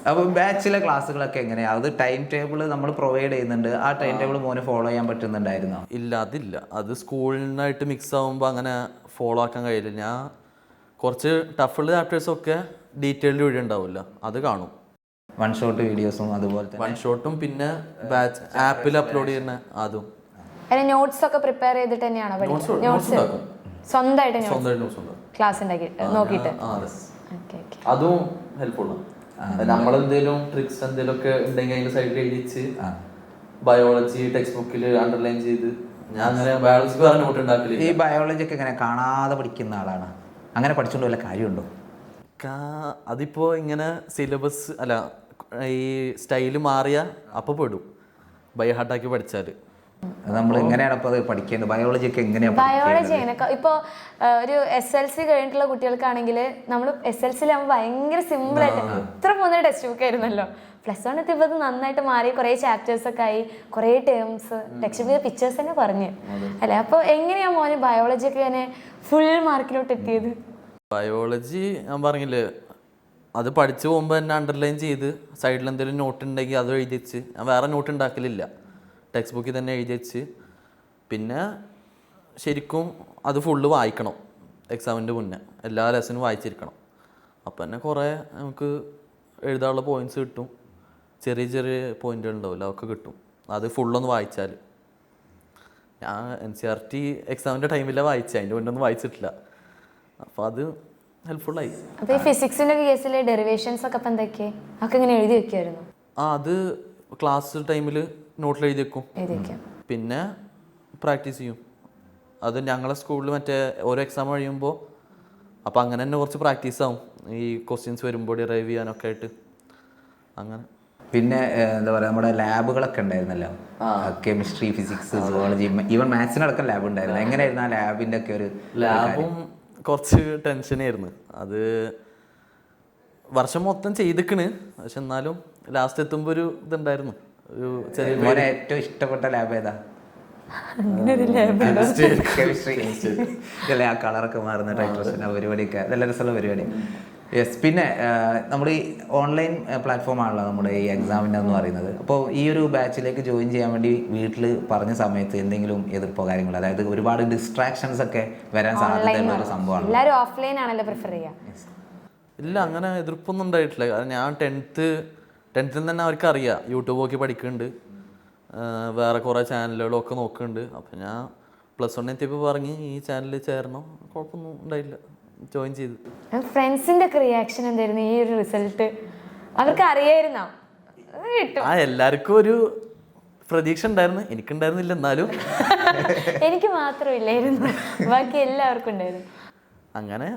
അപ്പോൾ ബാച്ചിലെ ക്ലാസ്സുകളൊക്കെ എങ്ങനെയാണ്? അത് ടൈം ടേബിൾ നമ്മൾ പ്രൊവൈഡ് ചെയ്യുന്നുണ്ട്, ആ ടൈം ടേബിൾ മോന് ഫോളോ ചെയ്യാൻ പറ്റുന്നുണ്ടായിരുന്നോ? ഇല്ല, അതില്ല. അത് സ്കൂളിനായിട്ട് മിക്സ് ആകുമ്പോൾ അങ്ങനെ ഫോളോ ആക്കാൻ കഴിയില്ല. ഞാൻ കുറച്ച് ടഫുള്ള ചാപ്റ്റേഴ്സൊക്കെ ഡീറ്റെയിൽഡ് വീഡിയോ ഉണ്ടാവില്ല, അത് കാണും. വൺ ഷോട്ട് വീഡിയോസും അതുപോലെ തന്നെ വൺ ഷോട്ടും പിന്നെ ബാച്ച് ആപ്പിൽ അപ്ലോഡ് ചെയ്യുന്ന അതും. നോട്ട്സ് ഒക്കെ പ്രിപ്പയർ ചെയ്തിട്ട് തന്നെയാണോ നോട്ട്സ് സ്വന്തമായിട്ട് ക്ലാസ് ഉണ്ടാക്കി നോക്കിയിട്ട്? അതും ഹെൽപ്ഫുള്ളാണ്. നമ്മളെന്തേലും ട്രിക്സ് എന്തെങ്കിലും ഒക്കെ ഉണ്ടെങ്കിൽ അതിന്റെ സൈഡിൽ എഴുതിച്ച് ബയോളജി ടെക്സ്റ്റ് ബുക്കിൽ അണ്ടർലൈൻ ചെയ്ത് ഞാൻ അങ്ങനെ ബയോളജിക്ക് വേറെ നോട്ട് ഉണ്ടാക്കില്ല. ഈ ബയോളജി ഒക്കെ ഇങ്ങനെ കാണാതെ പഠിക്കുന്ന ആളാണ്, അങ്ങനെ പഠിച്ചുകൊണ്ട് വല്ല കാര്യമുണ്ടോ? അതിപ്പോ ഇങ്ങനെ സിലബസ് അല്ല ഈ സ്റ്റൈല് മാറിയ അപ്പൊ പെടും ബൈ ഹാർട്ടാക്കി പഠിച്ചാല്. നമ്മൾ എങ്ങനെയാണ് അപ്പോൾ അത് പഠിക്കേണ്ടത്? ബയോളജി ഒക്കെ എങ്ങനെയാണ്? ബയോളജി എങ്ങനെ ഇപ്പോൾ ഒരു SLC കഴിഞ്ഞിട്ടുള്ള കുട്ടികൾക്കാണെങ്കിൽ നമ്മൾ SLC ആകുമ്പോൾ ഭയങ്കര സിമ്പിൾ ആയിട്ട് ഇത്ര പോകുന്ന ടെക്സ്റ്റ് ബുക്ക് ആയിരുന്നല്ലോ. +1 എത്തിയപ്പോൾ നന്നായിട്ട് മാറി, കുറേ ചാപ്റ്റേഴ്സ് ഒക്കെ ആയി, കുറേ ടേംസ് ടെക്സ്റ്റ് ബുക്ക് പിക്ചേഴ്സ് തന്നെ പറഞ്ഞു അല്ലേ. അപ്പോൾ എങ്ങനെയാ മോന് ബയോളജി ഒക്കെ ഞാൻ ഫുൾ മാർക്കിലോട്ട് എത്തിയത്? ബയോളജി ഞാൻ പറഞ്ഞില്ലേ, അത് പഠിച്ചു പോകുമ്പോൾ തന്നെ അണ്ടർലൈൻ ചെയ്ത് സൈഡിൽ എന്തെങ്കിലും നോട്ട് ഉണ്ടെങ്കിൽ അത് എഴുതി വെച്ച്, ഞാൻ വേറെ നോട്ട് ഉണ്ടാക്കലില്ല, ടെക്സ്റ്റ് ബുക്കിൽ തന്നെ എഴുതി വെച്ച്. പിന്നെ ശരിക്കും അത് ഫുള്ള് വായിക്കണം, എക്സാമിൻ്റെ മുന്നേ എല്ലാ ലെസനും വായിച്ചിരിക്കണം. അപ്പം തന്നെ കുറേ നമുക്ക് എഴുതാനുള്ള പോയിൻറ്റ്സ് കിട്ടും, ചെറിയ ചെറിയ പോയിന്റുകൾ ഉണ്ടാവില്ല അതൊക്കെ കിട്ടും, അത് ഫുള്ളൊന്ന് വായിച്ചാൽ. ഞാൻ NCERT എക്സാമിൻ്റെ ടൈമിലാണ് വായിച്ചത്, അതിൻ്റെ മുന്നേ ഒന്നും വായിച്ചിട്ടില്ല. അപ്പോൾ അത് ഹെൽപ്ഫുള്ളായി. അപ്പോൾ ഈ ഫിസിക്സിൻ്റെ കേസിലെ ഡെറിവേഷൻസ് ഒക്കെ അപ്പം എന്തൊക്കെയാണ് അതൊക്കെ ഇങ്ങനെ എഴുതി വെക്കുമായിരുന്നു? അത് ക്ലാസ് ടൈമിൽ നോട്ടിൽ എഴുതി വെക്കും, പിന്നെ പ്രാക്ടീസ് ചെയ്യും. അത് ഞങ്ങളെ സ്കൂളിൽ മറ്റേ ഓരോ എക്സാം കഴിയുമ്പോൾ അപ്പോൾ അങ്ങനെ തന്നെ കുറച്ച് പ്രാക്ടീസ് ആവും, ഈ ക്വസ്റ്റ്യൻസ് വരുമ്പോൾ ഡിറൈവ് ചെയ്യാനൊക്കെ ആയിട്ട് അങ്ങനെ. പിന്നെ എന്താ പറയുക, നമ്മുടെ ലാബുകളൊക്കെ ഉണ്ടായിരുന്നല്ലോ, കെമിസ്ട്രി, ഫിസിക്സ്, സുവോളജി, ഈവൻ മാത്സിനടക്കം ലാബ് ഉണ്ടായിരുന്നു. എങ്ങനെയായിരുന്നു ആ ലാബിൻ്റെ ഒക്കെ ഒരു? ലാബും കുറച്ച് ടെൻഷനായിരുന്നു. അത് വർഷം മൊത്തം ചെയ്തിക്കണ്, പക്ഷെ എന്നാലും ലാസ്റ്റ് എത്തുമ്പോൾ ഒരു ഇതുണ്ടായിരുന്നു, ഒരു ചെറിയ. ഏറ്റവും ഇഷ്ടപ്പെട്ട ലാബ് ഏതാ? കെമിസ്ട്രി. ഇതല്ലേ ആ കളറൊക്കെ മാറുന്ന ടൈപ്പ് പരിപാടിയൊക്കെ, നല്ല രസമുള്ള പരിപാടി. യെസ്. പിന്നെ നമ്മൾ ഈ ഓൺലൈൻ പ്ലാറ്റ്ഫോം ആണല്ലോ നമ്മുടെ ഈ എക്സാമിൻ്റെ എന്ന് പറയുന്നത്. അപ്പോൾ ഈ ഒരു ബാച്ചിലേക്ക് ജോയിൻ ചെയ്യാൻ വേണ്ടി വീട്ടിൽ പറഞ്ഞ സമയത്ത് എന്തെങ്കിലും എതിർപ്പോ കാര്യങ്ങളോ, അതായത് ഒരുപാട് ഡിസ്ട്രാക്ഷൻസ് ഒക്കെ വരാൻ സാധ്യതയുള്ള ഒരു സംഭവമാണ്. എല്ലാവരും ഓഫ്ലൈൻ ആണല്ലോ പ്രിഫർ ചെയ്യുക. ഇല്ല, അങ്ങനെ എതിർപ്പൊന്നും ഉണ്ടായിട്ടില്ല. കാരണം ഞാൻ ടെൻത്തിൽ തന്നെ അവർക്ക് അറിയാം, യൂട്യൂബ് നോക്കി പഠിക്കുന്നുണ്ട്, വേറെ കുറേ ചാനലുകളൊക്കെ നോക്കുന്നുണ്ട്. അപ്പം ഞാൻ +1 എത്തിയപ്പോൾ പറഞ്ഞ് ഈ ചാനലിൽ ചേരണം, കുഴപ്പമൊന്നും ഉണ്ടായില്ല, ജോയിൻ ചെയ്ത്. ഫ്രണ്ട്സിന്റെ ഒക്കെ റിയാക്ഷൻ എന്തായിരുന്നു ഈ ഒരു റിസൾട്ട്? അവർക്ക് അറിയായിരുന്നോ? എല്ലാവർക്കും ഒരു പ്രതീക്ഷ ഉണ്ടായിരുന്നു, എനിക്കുണ്ടായിരുന്നില്ല. എന്നാലും എനിക്ക് മാത്രമില്ലായിരുന്നു, ബാക്കി എല്ലാവർക്കും ഉണ്ടായിരുന്നു. അങ്ങനെ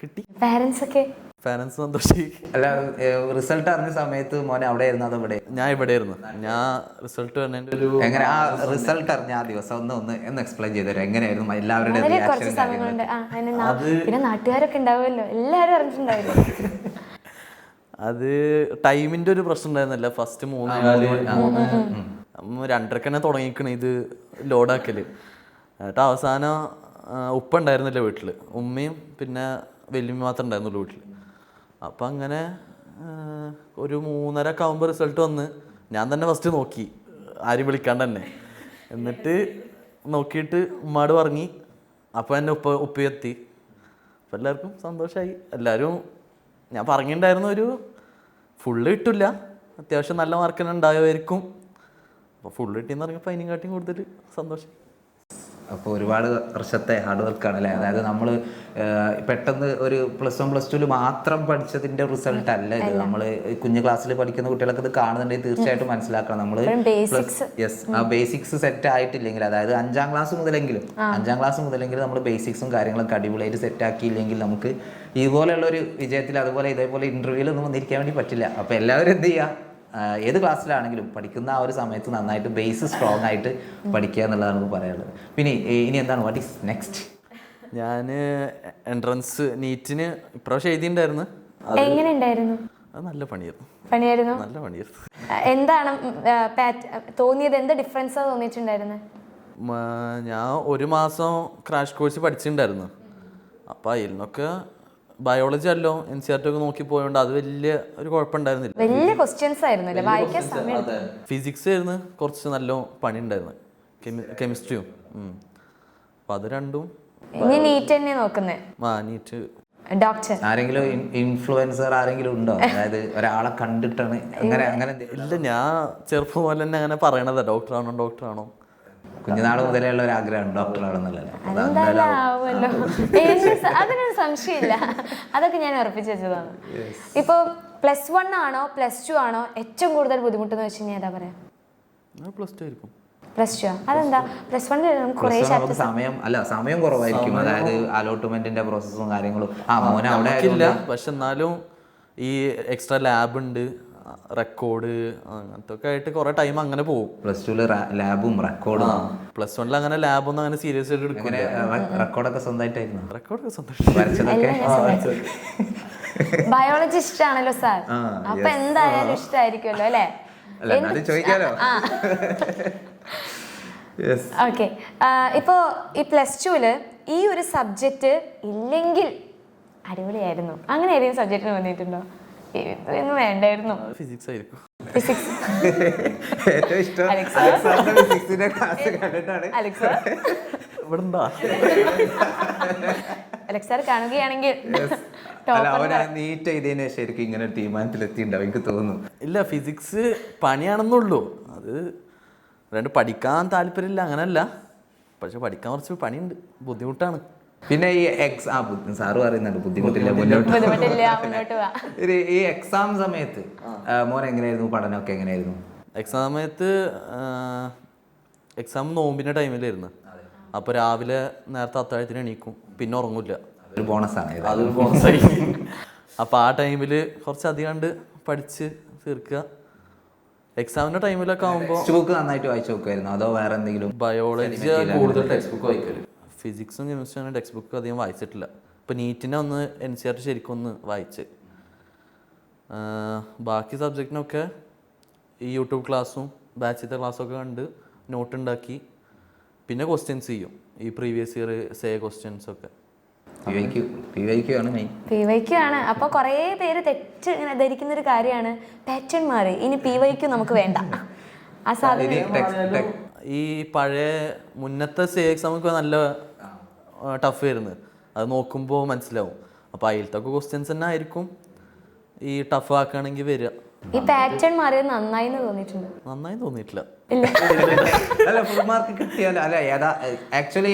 കിട്ടി. പാരൻസ് സന്തോഷി. അല്ല, റിസൾട്ട് അറിഞ്ഞ സമയത്ത് മോനെ അവിടെ ആയിരുന്നു അതോ ഇവിടെ? ഞാൻ ഇവിടെ ആയിരുന്നു. ഞാൻ റിസൾട്ട് ഒരു എങ്ങനെ ആ റിസൾട്ട് അറിഞ്ഞ ആ ദിവസം ഒന്ന് എക്സ്പ്ലെയിൻ ചെയ്തു എങ്ങനെയായിരുന്നു എല്ലാവരുടെ നാട്ടുകാരൊക്കെ ഉണ്ടാവുമല്ലോ, എല്ലാവരും അറിഞ്ഞിട്ടുണ്ടാവില്ല. അത് ടൈമിന്റെ ഒരു പ്രശ്നം ഉണ്ടായിരുന്നില്ല. ഫസ്റ്റ് 2:30 തന്നെ തുടങ്ങിക്കണ ഇത് ലോഡാക്കല്. എന്നിട്ട് അവസാനം ഉപ്പ ഉണ്ടായിരുന്നില്ല വീട്ടിൽ, ഉമ്മയും പിന്നെ വല്യമ്മ മാത്രമേ ഉണ്ടായിരുന്നുള്ളൂ വീട്ടിൽ. അപ്പം അങ്ങനെ ഒരു 3:30 ആകുമ്പോൾ റിസൾട്ട് വന്ന് ഞാൻ തന്നെ ഫസ്റ്റ് നോക്കി, ആരും വിളിക്കാണ്ട് തന്നെ. എന്നിട്ട് നോക്കിയിട്ട് ഉമ്മാട് പറഞ്ഞി, അപ്പോൾ എന്നെ ഉപ്പ എത്തി. അപ്പം എല്ലാവർക്കും സന്തോഷമായി. എല്ലാവരും ഞാൻ പറഞ്ഞിട്ടുണ്ടായിരുന്നു ഒരു ഫുള്ള് കിട്ടില്ല, അത്യാവശ്യം നല്ല മാർക്ക് തന്നെ ഉണ്ടാകുമായിരിക്കും. അപ്പോൾ ഫുള്ള് കിട്ടിയെന്ന് പറഞ്ഞപ്പോൾ അതിനെക്കാട്ടിയും കൂടുതൽ സന്തോഷം. അപ്പോൾ ഒരുപാട് വർഷത്തെ ഹാർഡ് വർക്കാണ് അല്ലേ? അതായത് നമ്മൾ പെട്ടെന്ന് ഒരു +1 +2 മാത്രം പഠിച്ചതിൻ്റെ റിസൾട്ട് അല്ല ഇത്. നമ്മൾ കുഞ്ഞു ക്ലാസ്സിൽ പഠിക്കുന്ന കുട്ടികളൊക്കെ ഇത് കാണുന്നുണ്ടെങ്കിൽ തീർച്ചയായിട്ടും മനസ്സിലാക്കണം. നമ്മൾ ആ ബേസിക്സ് സെറ്റ് ആയിട്ടില്ലെങ്കിൽ, അതായത് 5ാം ക്ലാസ് മുതലെങ്കിലും നമ്മൾ ബേസിക്സും കാര്യങ്ങളൊക്കെ അടിപൊളിയായിട്ട് സെറ്റ് ആക്കിയില്ലെങ്കിൽ നമുക്ക് ഇതുപോലെയുള്ള ഒരു വിജയത്തിൽ അതുപോലെ ഇതേപോലെ ഇൻ്റർവ്യൂവിലൊന്നും വന്നിരിക്കാൻ വേണ്ടി പറ്റില്ല. അപ്പോൾ എല്ലാവരും എന്ത് ചെയ്യുക, ഏത് ക്ലാസ്സിലാണെങ്കിലും പഠിക്കുന്ന ആ ഒരു സമയത്ത് നന്നായിട്ട് ബേസ് സ്ട്രോങ് ആയിട്ട് പഠിക്കുക എന്നുള്ളതാണ് നമുക്ക് പറയാനുള്ളത്. പിന്നെ ഇനി എന്താണ് വാട്ട് ഈസ് നെക്സ്റ്റ്? ഞാൻ എൻട്രൻസ് നീറ്റിന് ഇപ്രാവശ്യം എഴുതിയിട്ടുണ്ടായിരുന്നു. എങ്ങനെ ഉണ്ടായിരുന്നു? അത് നല്ല പണിയായിരുന്നു. നല്ല പണിയായിരുന്നു. എന്താണ് തോന്നിയത്? എന്ത് ഡിഫറൻസാ തോന്നിയിട്ടുണ്ടായിരുന്നത്? ഞാൻ 1 മാസം ക്രാഷ് കോഴ്സ് പഠിച്ചിട്ടുണ്ടായിരുന്നു. അപ്പോൾ അതിൽ നിന്നൊക്കെ ബയോളജി അല്ലോ NCERT ഒക്കെ നോക്കി പോയോണ്ട് അത് വലിയ ഒരു കുഴപ്പമുണ്ടായിരുന്നില്ല. വലിയ ക്വസ്റ്റ്യൻസ് ആയിരുന്നില്ല, വായിക്കാൻ സമയം. ഫിസിക്സ് ആയിരുന്നു കുറച്ച് നല്ല പണി ഉണ്ടായിരുന്നു, കെമിസ്ട്രിയും. അപ്പം അത് രണ്ടും. ഇനി നീറ്റ് തന്നെ നോക്കുന്നേ? നീറ്റ്. ഡോക്ടർ ആരെങ്കിലും ഇൻഫ്ലുവൻസർ ആരെങ്കിലും ഉണ്ടോ? അതായത് ഒരാളെ കണ്ടിട്ടാണ് അങ്ങനെ? ഇല്ല, ഞാൻ ചെറുപ്പം പോലെ തന്നെ അങ്ങനെ പറയണതാ, ഡോക്ടറാണോ. കുഞ്ഞുനാൾ മുതലേ ഉള്ള ഒരു ആഗ്രഹമാണ് ഡോക്ടറാണെന്നുള്ളത്. അതെന്തായാലും ആവുമല്ലോ, അതിനൊരു സംശയമില്ല. അതൊക്കെ ഞാൻ ഉറപ്പിച്ചു വെച്ചതാണ്. ഇപ്പൊ +1 ആണോ +2 ആണോ ഏറ്റവും കൂടുതൽ ബുദ്ധിമുട്ടെന്ന് വെച്ച് കഴിഞ്ഞാൽ ഏതാ പറയാ? +2 ആയിരിക്കും. +2 അതെന്താ? +1 സമയം കുറവായിരിക്കും. അതായത് അലോട്ട്മെന്റിന്റെ പ്രോസസ്സും കാര്യങ്ങളും മോനെ അവിടെ ഇല്ല. പക്ഷെ എന്നാലും ഈ എക്സ്ട്രാ ലാബ് ഉണ്ട്, റെക്കോർഡ് അങ്ങനത്തെ ഒക്കെ ആയിട്ട് കുറെ ടൈം അങ്ങനെ പോകും. +2 ലാബും റെക്കോർഡും. +1 അങ്ങനെ ലാബൊന്നും അങ്ങനെ സീരിയസ് ആയിട്ട് എടുക്കില്ല. റെക്കോർഡൊക്കെ സ്വന്തമായിട്ടായിരുന്നു? റെക്കോർഡൊക്കെ സ്വന്തമായിട്ട്. ബയോളജി ഇഷ്ടമാണല്ലോ സാർ, അപ്പൊ എന്തായാലും ഇഷ്ടമായിരിക്കുമല്ലോ അല്ലേ? ചോദിക്കാലോ. ഓക്കെ, ഇപ്പോ ഈ +2 ഈ ഒരു സബ്ജക്റ്റ് ഇല്ലെങ്കിൽ അടിപൊളിയായിരുന്നു, അങ്ങനെ ഏതെങ്കിലും സബ്ജക്റ്റിന് തോന്നിയിട്ടുണ്ടോ ഇതൊന്നും വേണ്ടായിരുന്നു? ഫിസിക്സ് ആയിരിക്കും. ഫിസിക്സ് ഏറ്റവും ഇഷ്ടം അലക്സാണ്ടർ ഫിസിക്സിന്റെ ക്ലാസ് കണ്ടിട്ടാണ്. അലക്സാർ കാണുകയാണെങ്കിൽ നീറ്റ് ചെയ്തതിന് ശരിക്കും ഇങ്ങനെ ഒരു തീരുമാനത്തിലെത്തിണ്ടാവും എനിക്ക് തോന്നുന്നു. ഇല്ല, ഫിസിക്സ് പണിയാണെന്നുള്ളൂ. അത് പഠിക്കാൻ താല്പര്യമില്ല അങ്ങനല്ല, പക്ഷെ പഠിക്കാൻ കുറച്ച് പണിയുണ്ട്, ബുദ്ധിമുട്ടാണ്. പിന്നെ ഈ സാറ് പറയുന്നുണ്ട് ബുദ്ധിമുട്ടില്ല, മുന്നോട്ട് ഈ എക്സാം സമയത്ത് മോൻ എങ്ങനെയായിരുന്നു? പഠനമൊക്കെ എങ്ങനെയായിരുന്നു? എക്സാം സമയത്ത് എക്സാം നോമ്പിൻ്റെ ടൈമിലായിരുന്നു. അപ്പോൾ രാവിലെ നേരത്തെ അത്താഴത്തിന് എണീക്കും, പിന്നെ ഉറങ്ങില്ല. ഒരു ബോണസാണ്, അതൊരു ബോണസായി. അപ്പോൾ ആ ടൈമിൽ കുറച്ചധികം പഠിച്ച് തീർക്കുക. എക്സാമിൻ്റെ ടൈമിലൊക്കെ ആകുമ്പോൾ ടെക്സ്റ്റ് ബുക്ക് നന്നായിട്ട് വായിച്ചു നോക്കുമായിരുന്നു അതോ വേറെ എന്തെങ്കിലും? ബയോളജി കൂടുതൽ ടെക്സ്റ്റ് ബുക്ക് വായിക്കല്. ഫിസിക്സും കെമിസ്ട്രിയും ടെക്സ്റ്റ് ബുക്ക് അധികം വായിച്ചിട്ടില്ല. ഇപ്പോൾ നീറ്റിനെ ഒന്ന് NCERT ശരിക്കും ഒന്ന് വായിച്ച്, ബാക്കി സബ്ജക്റ്റിനൊക്കെ ഈ യൂട്യൂബ് ക്ലാസ്സും ബാച്ചിത്തെ ക്ലാസ്സൊക്കെ കണ്ട് നോട്ട് ഉണ്ടാക്കി, പിന്നെ ക്വസ്റ്റ്യൻസ് ചെയ്യും, ഈ പ്രീവിയസ് ഇയർ ക്വസ്റ്റ്യൻസ് ഒക്കെ. PYQ ആണ്. അപ്പൊ കുറേ പേര് തെറ്റ് ഇങ്ങനെ ധരിക്കുന്ന ഒരു കാര്യമാണ് പാറ്റേൺ മാറി, ഇനി PYQ നമുക്ക് വേണ്ട. ആ സാധനം ഈ പഴയ മുന്നത്തെ എക്സാം ഒക്കെ നല്ല ടഫ് ആയിരുന്നു, അത് നോക്കുമ്പോൾ മനസ്സിലാവും. അപ്പോൾ അതിലത്തൊക്കെ ക്വസ്റ്റ്യൻസ് തന്നെ ആയിരിക്കും ഈ ടഫ് ആക്കുകയാണെങ്കിൽ വരിക. ഈ പാറ്റേൺ മാറിയത് നന്നായി തോന്നിയിട്ടുണ്ട്? നന്നായി തോന്നിയിട്ടില്ല. അല്ല, ഫുൾ മാർക്ക് കിട്ടിയാൽ അല്ല ആക്ച്വലി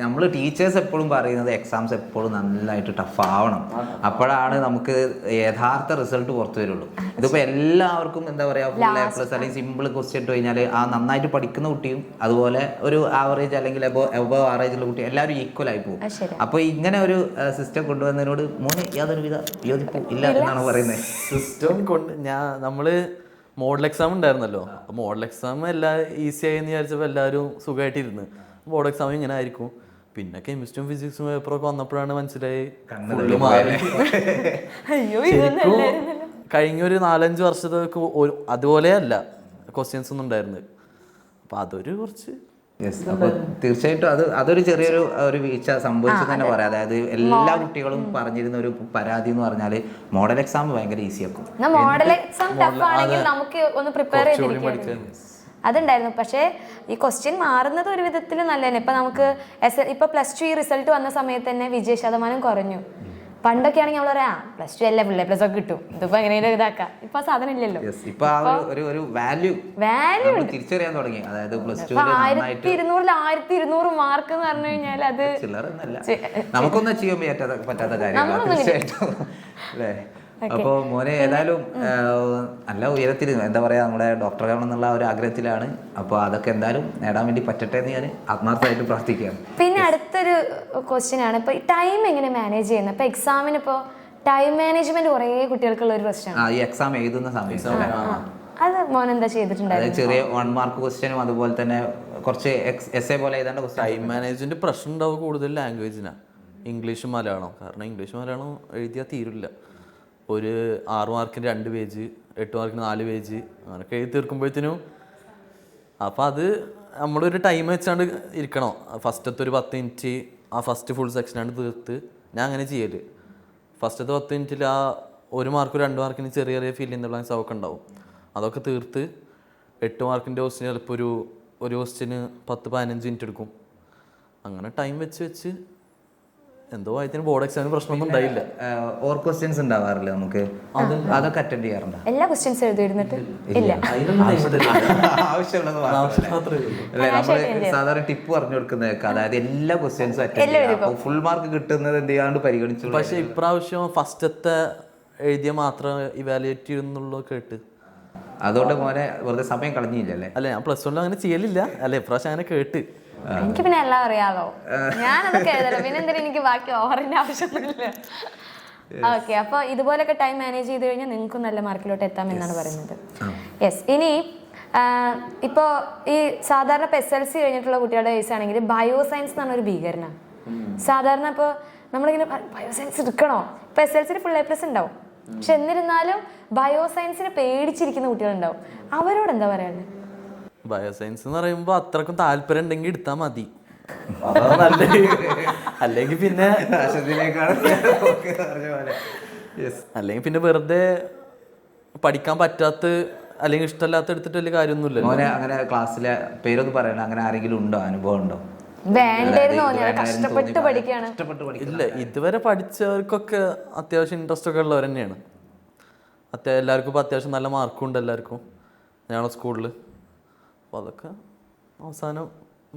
നമ്മൾ ടീച്ചേഴ്സ് എപ്പോഴും പറയുന്നത് എക്സാംസ് എപ്പോഴും നന്നായിട്ട് ടഫ് ആവണം, അപ്പോഴാണ് നമുക്ക് യഥാർത്ഥ റിസൾട്ട് പുറത്തു വരുള്ളൂ. ഇതിപ്പോൾ എല്ലാവർക്കും എന്താ പറയുക, ഫുൾ A+ അല്ലെങ്കിൽ സിമ്പിൾ ക്വസ്റ്റ്യൻ ഇട്ട് കഴിഞ്ഞാൽ ആ നന്നായിട്ട് പഠിക്കുന്ന കുട്ടിയും അതുപോലെ ഒരു ആവറേജ് അല്ലെങ്കിൽ എബവ് ആവറേജ് ഉള്ള കുട്ടി എല്ലാവരും ഈക്വൽ ആയി പോകും. അപ്പോൾ ഇങ്ങനെ ഒരു സിസ്റ്റം കൊണ്ടുവന്നതിനോട് മോന് യാതൊരുവിധ യോജിപ്പും ഇല്ല എന്നാണ് പറയുന്നത്. സിസ്റ്റം കൊണ്ട് നമ്മള് മോഡൽ എക്സാം ഉണ്ടായിരുന്നല്ലോ, അപ്പോൾ മോഡൽ എക്സാം എല്ലാം ഈസി ആയെന്ന് വിചാരിച്ചപ്പോൾ എല്ലാവരും സുഖമായിട്ടിരുന്ന് ബോർഡ് എക്സാം ഇങ്ങനെ ആയിരിക്കും. പിന്നെ കെമിസ്ട്രിയും ഫിസിക്സും പേപ്പറൊക്കെ വന്നപ്പോഴാണ് മനസ്സിലായി ശരിക്കും കഴിഞ്ഞൊരു 4-5 വർഷത്തേക്ക് അതുപോലെയല്ല ക്വസ്റ്റ്യൻസ് ഒന്നും ഉണ്ടായിരുന്നത്. അപ്പോൾ അതൊരു കുറച്ച് അപ്പോൾ തീർച്ചയായിട്ടും അതൊരു ചെറിയൊരു ഒരു വീഴ്ച സംഭവിച്ചു തന്നെ പറയാം. അതായത് എല്ലാ കുട്ടികളും പറഞ്ഞിരുന്ന ഒരു പരാതി എന്ന് പറഞ്ഞാൽ മോഡൽ എക്സാം ഭയങ്കര ഈസി ആക്കും. മോഡൽ എക്സാം ടഫ് ആണെങ്കിൽ നമുക്ക് ഒന്ന് പ്രിപ്പയർ ചെയ്തിരിക്കും അതുണ്ടായിരുന്നു. പക്ഷേ ഈ ക്വസ്റ്റ്യൻ മാറുന്നത് ഒരു വിധത്തിൽ നല്ല തന്നെ. ഇപ്പൊ നമുക്ക് ഇപ്പൊ +2 റിസൾട്ട് വന്ന സമയത്ത് തന്നെ വിജയ ശതമാനം കുറഞ്ഞു. പണ്ടൊക്കെ ആണെങ്കിൽ നമ്മൾ പറയാം +2 അല്ലേ ++ ഒക്കെ കിട്ടും, ഇതിപ്പോ എങ്ങനെയും ഇതാക്കാം. ഇപ്പൊ സാധനം ഇല്ലല്ലോ. ഇപ്പൊ ഒരു വാല്യൂ തിരിച്ചറിയാൻ തുടങ്ങി. അതായത് +2 1200 മാർക്ക് എന്ന് പറഞ്ഞു കഴിഞ്ഞാൽ അത് നമുക്കൊന്നും ചെയ്യാൻ പറ്റാത്ത കാര്യമാണ് തീർച്ചയായിട്ടും അല്ലേ. അപ്പോൾ മോനെ ഏതായാലും നല്ല ഉയരത്തിൽ എന്താ പറയാ നമ്മുടെ ഡോക്ടറാകണം എന്നുള്ള ഒരു ആഗ്രഹത്തിലാണ്. അപ്പോൾ അതൊക്കെ എന്തായാലും നേടാൻ വേണ്ടി പറ്റട്ടെ എന്ന് ഞാൻ ആത്മാർത്ഥമായിട്ട് പ്രാർത്ഥിക്കുകയാണ്. പിന്നെ അടുത്തൊരു ക്വസ്റ്റ്യൻ ആണ്, ഇപ്പൊ ടൈം എങ്ങനെ മാനേജ് ചെയ്യുന്നത്? ഇപ്പൊ എക്സാമിന് ഇപ്പോ ടൈം മാനേജ്മെന്റ് കുറേ കുട്ടികൾക്കുള്ള ഒരു പ്രശ്നമാണ്. ഈ എക്സാം എഴുതുന്ന സമയത്ത് അത് മോൻ എന്താ ചെയ്തിട്ടുണ്ടായിരുന്നു? ചെറിയ 1 മാർക്ക് ക്വസ്റ്റ്യനും അതുപോലെ തന്നെ കുറച്ച് എസ്സേ പോലെ എഴുതേണ്ട ക്വസ്റ്റ്യൻ. ടൈം മാനേജ്മെന്റ് പ്രശ്നം ഉണ്ടാവും കൂടുതൽ ലാംഗ്വേജിനാണ്, ഇംഗ്ലീഷും മലയാളം. കാരണം ഇംഗ്ലീഷ് മലയാളം എഴുതിയാൽ തീരില്ല. ഒരു 6 മാർക്കിന് 2 പേജ്, 8 മാർക്കിന് 4 പേജ് അങ്ങനെയൊക്കെ എഴുതി തീർക്കുമ്പോഴത്തേനും അപ്പം അത് നമ്മളൊരു ടൈം വെച്ചാണ്ട് ഇരിക്കണം. ഫസ്റ്റത്തെ ഒരു 10 മിനിറ്റ് ആ ഫസ്റ്റ് ഫുൾ സെക്ഷനാണ് തീർത്ത്. ഞാൻ അങ്ങനെ ചെയ്യല്. ഫസ്റ്റത്തെ 10 മിനിറ്റിൽ ആ 1 മാർക്ക് 2 മാർക്കിന് ചെറിയ ചെറിയ ഫിൽ ഇൻ ദ ബ്ലാങ്ക്സ് അതൊക്കെ ഉണ്ടാവും. അതൊക്കെ തീർത്ത് 8 മാർക്കിൻ്റെ ക്വസ്റ്റിന് ചിലപ്പോൾ ഒരു ക്വസ്റ്റിന് 10-15 മിനിറ്റ് എടുക്കും. അങ്ങനെ ടൈം വെച്ച് എന്തോ ആയതിന് ബോർഡ് എക്സാമിന് പ്രശ്നമൊന്നും ഉണ്ടായില്ല. ഓർ ക്വസ്റ്റ്യൻസ് ഉണ്ടാവാറില്ല നമുക്ക്, അതൊക്കെ അറ്റൻഡ് ചെയ്യാറുണ്ട്. എല്ലാ ക്വസ്റ്റ്യൻസ് എഴുതിയിരുന്നിട്ട് ഇല്ല, ആവശ്യമുള്ളത് അല്ലേ. നമ്മള് സാധാരണ ടിപ്പ് പറഞ്ഞു കൊടുക്കുന്നതൊക്കെ, അതായത് എല്ലാ ക്വസ്റ്റ്യൻസും അറ്റൻഡ് ചെയ്യാം, ഫുൾ മാർക്ക് കിട്ടുന്നത് എന്ത് ചെയ്യാണ്ട് പരിഗണിച്ചു. പക്ഷെ ഇപ്രാവശ്യം ഫസ്റ്റത്തെ എഴുതിയ മാത്രം ഇവാലുവേറ്റ് ചെയ്യുന്നുള്ളൂ കേട്ട്. അതുകൊണ്ട് മോനെ വെറുതെ സമയം കളഞ്ഞില്ലല്ലേ? അല്ല, ഞാൻ +1 അങ്ങനെ ചെയ്യലില്ല. അല്ല, ഇപ്രാവശ്യം അങ്ങനെ കേട്ട്. എനിക്ക് പിന്നെ എല്ലാം അറിയാലോ, ഞാനതൊക്കെ എഴുതല്ലോ. പിന്നെ എന്തിനാ എനിക്ക് ബാക്കി ഓവറിന്റെ ആവശ്യമൊന്നുമില്ല. ഓക്കെ, അപ്പോൾ ഇതുപോലൊക്കെ ടൈം മാനേജ് ചെയ്ത് കഴിഞ്ഞാൽ നിങ്ങൾക്കും നല്ല മാർക്കിലോട്ട് എത്താം എന്നാണ് പറയുന്നത്. യെസ്. ഇനി ഇപ്പോൾ ഈ സാധാരണ ഇപ്പോൾ SLC കഴിഞ്ഞിട്ടുള്ള കുട്ടികളുടെ കേസ് ആണെങ്കിൽ ബയോസയൻസ് എന്ന് പറഞ്ഞൊരു ഭീകരനാണ്. സാധാരണ ഇപ്പോൾ നമ്മളിങ്ങനെ ബയോസയൻസ് എടുക്കണോ, ഇപ്പോൾ SLC ഫുൾ A+ ഉണ്ടാവും, പക്ഷെ എന്നിരുന്നാലും ബയോസയൻസിനെ പേടിച്ചിരിക്കുന്ന കുട്ടികളുണ്ടാവും. അവരോട് എന്താ പറയാനുള്ളത്? ബയോസയൻസ് എന്ന് പറയുമ്പോൾ അത്രക്കും താല്പര്യം ഉണ്ടെങ്കിൽ എടുത്താൽ മതി. അല്ലെങ്കിൽ പിന്നെ വെറുതെ പഠിക്കാൻ പറ്റാത്ത അല്ലെങ്കിൽ ഇഷ്ടമല്ലാത്ത എടുത്തിട്ട് വലിയ കാര്യമൊന്നുമില്ല. മോനെ അങ്ങനെ ക്ലാസ്സിലെ പേരൊന്നും പറയണം, അങ്ങനെ ആരെങ്കിലും ഉണ്ടോ, അനുഭവം ഉണ്ടോ? ഇല്ല, ഇതുവരെ പഠിച്ചവർക്കൊക്കെ അത്യാവശ്യം ഇൻട്രസ്റ്റ് ഒക്കെ ഉള്ളവർ തന്നെയാണ്. എല്ലാവർക്കും ഇപ്പോൾ അത്യാവശ്യം നല്ല മാർക്കും ഉണ്ട് എല്ലാവർക്കും ഞങ്ങളുടെ സ്കൂളിൽ. അപ്പോൾ അതൊക്കെ അവസാനം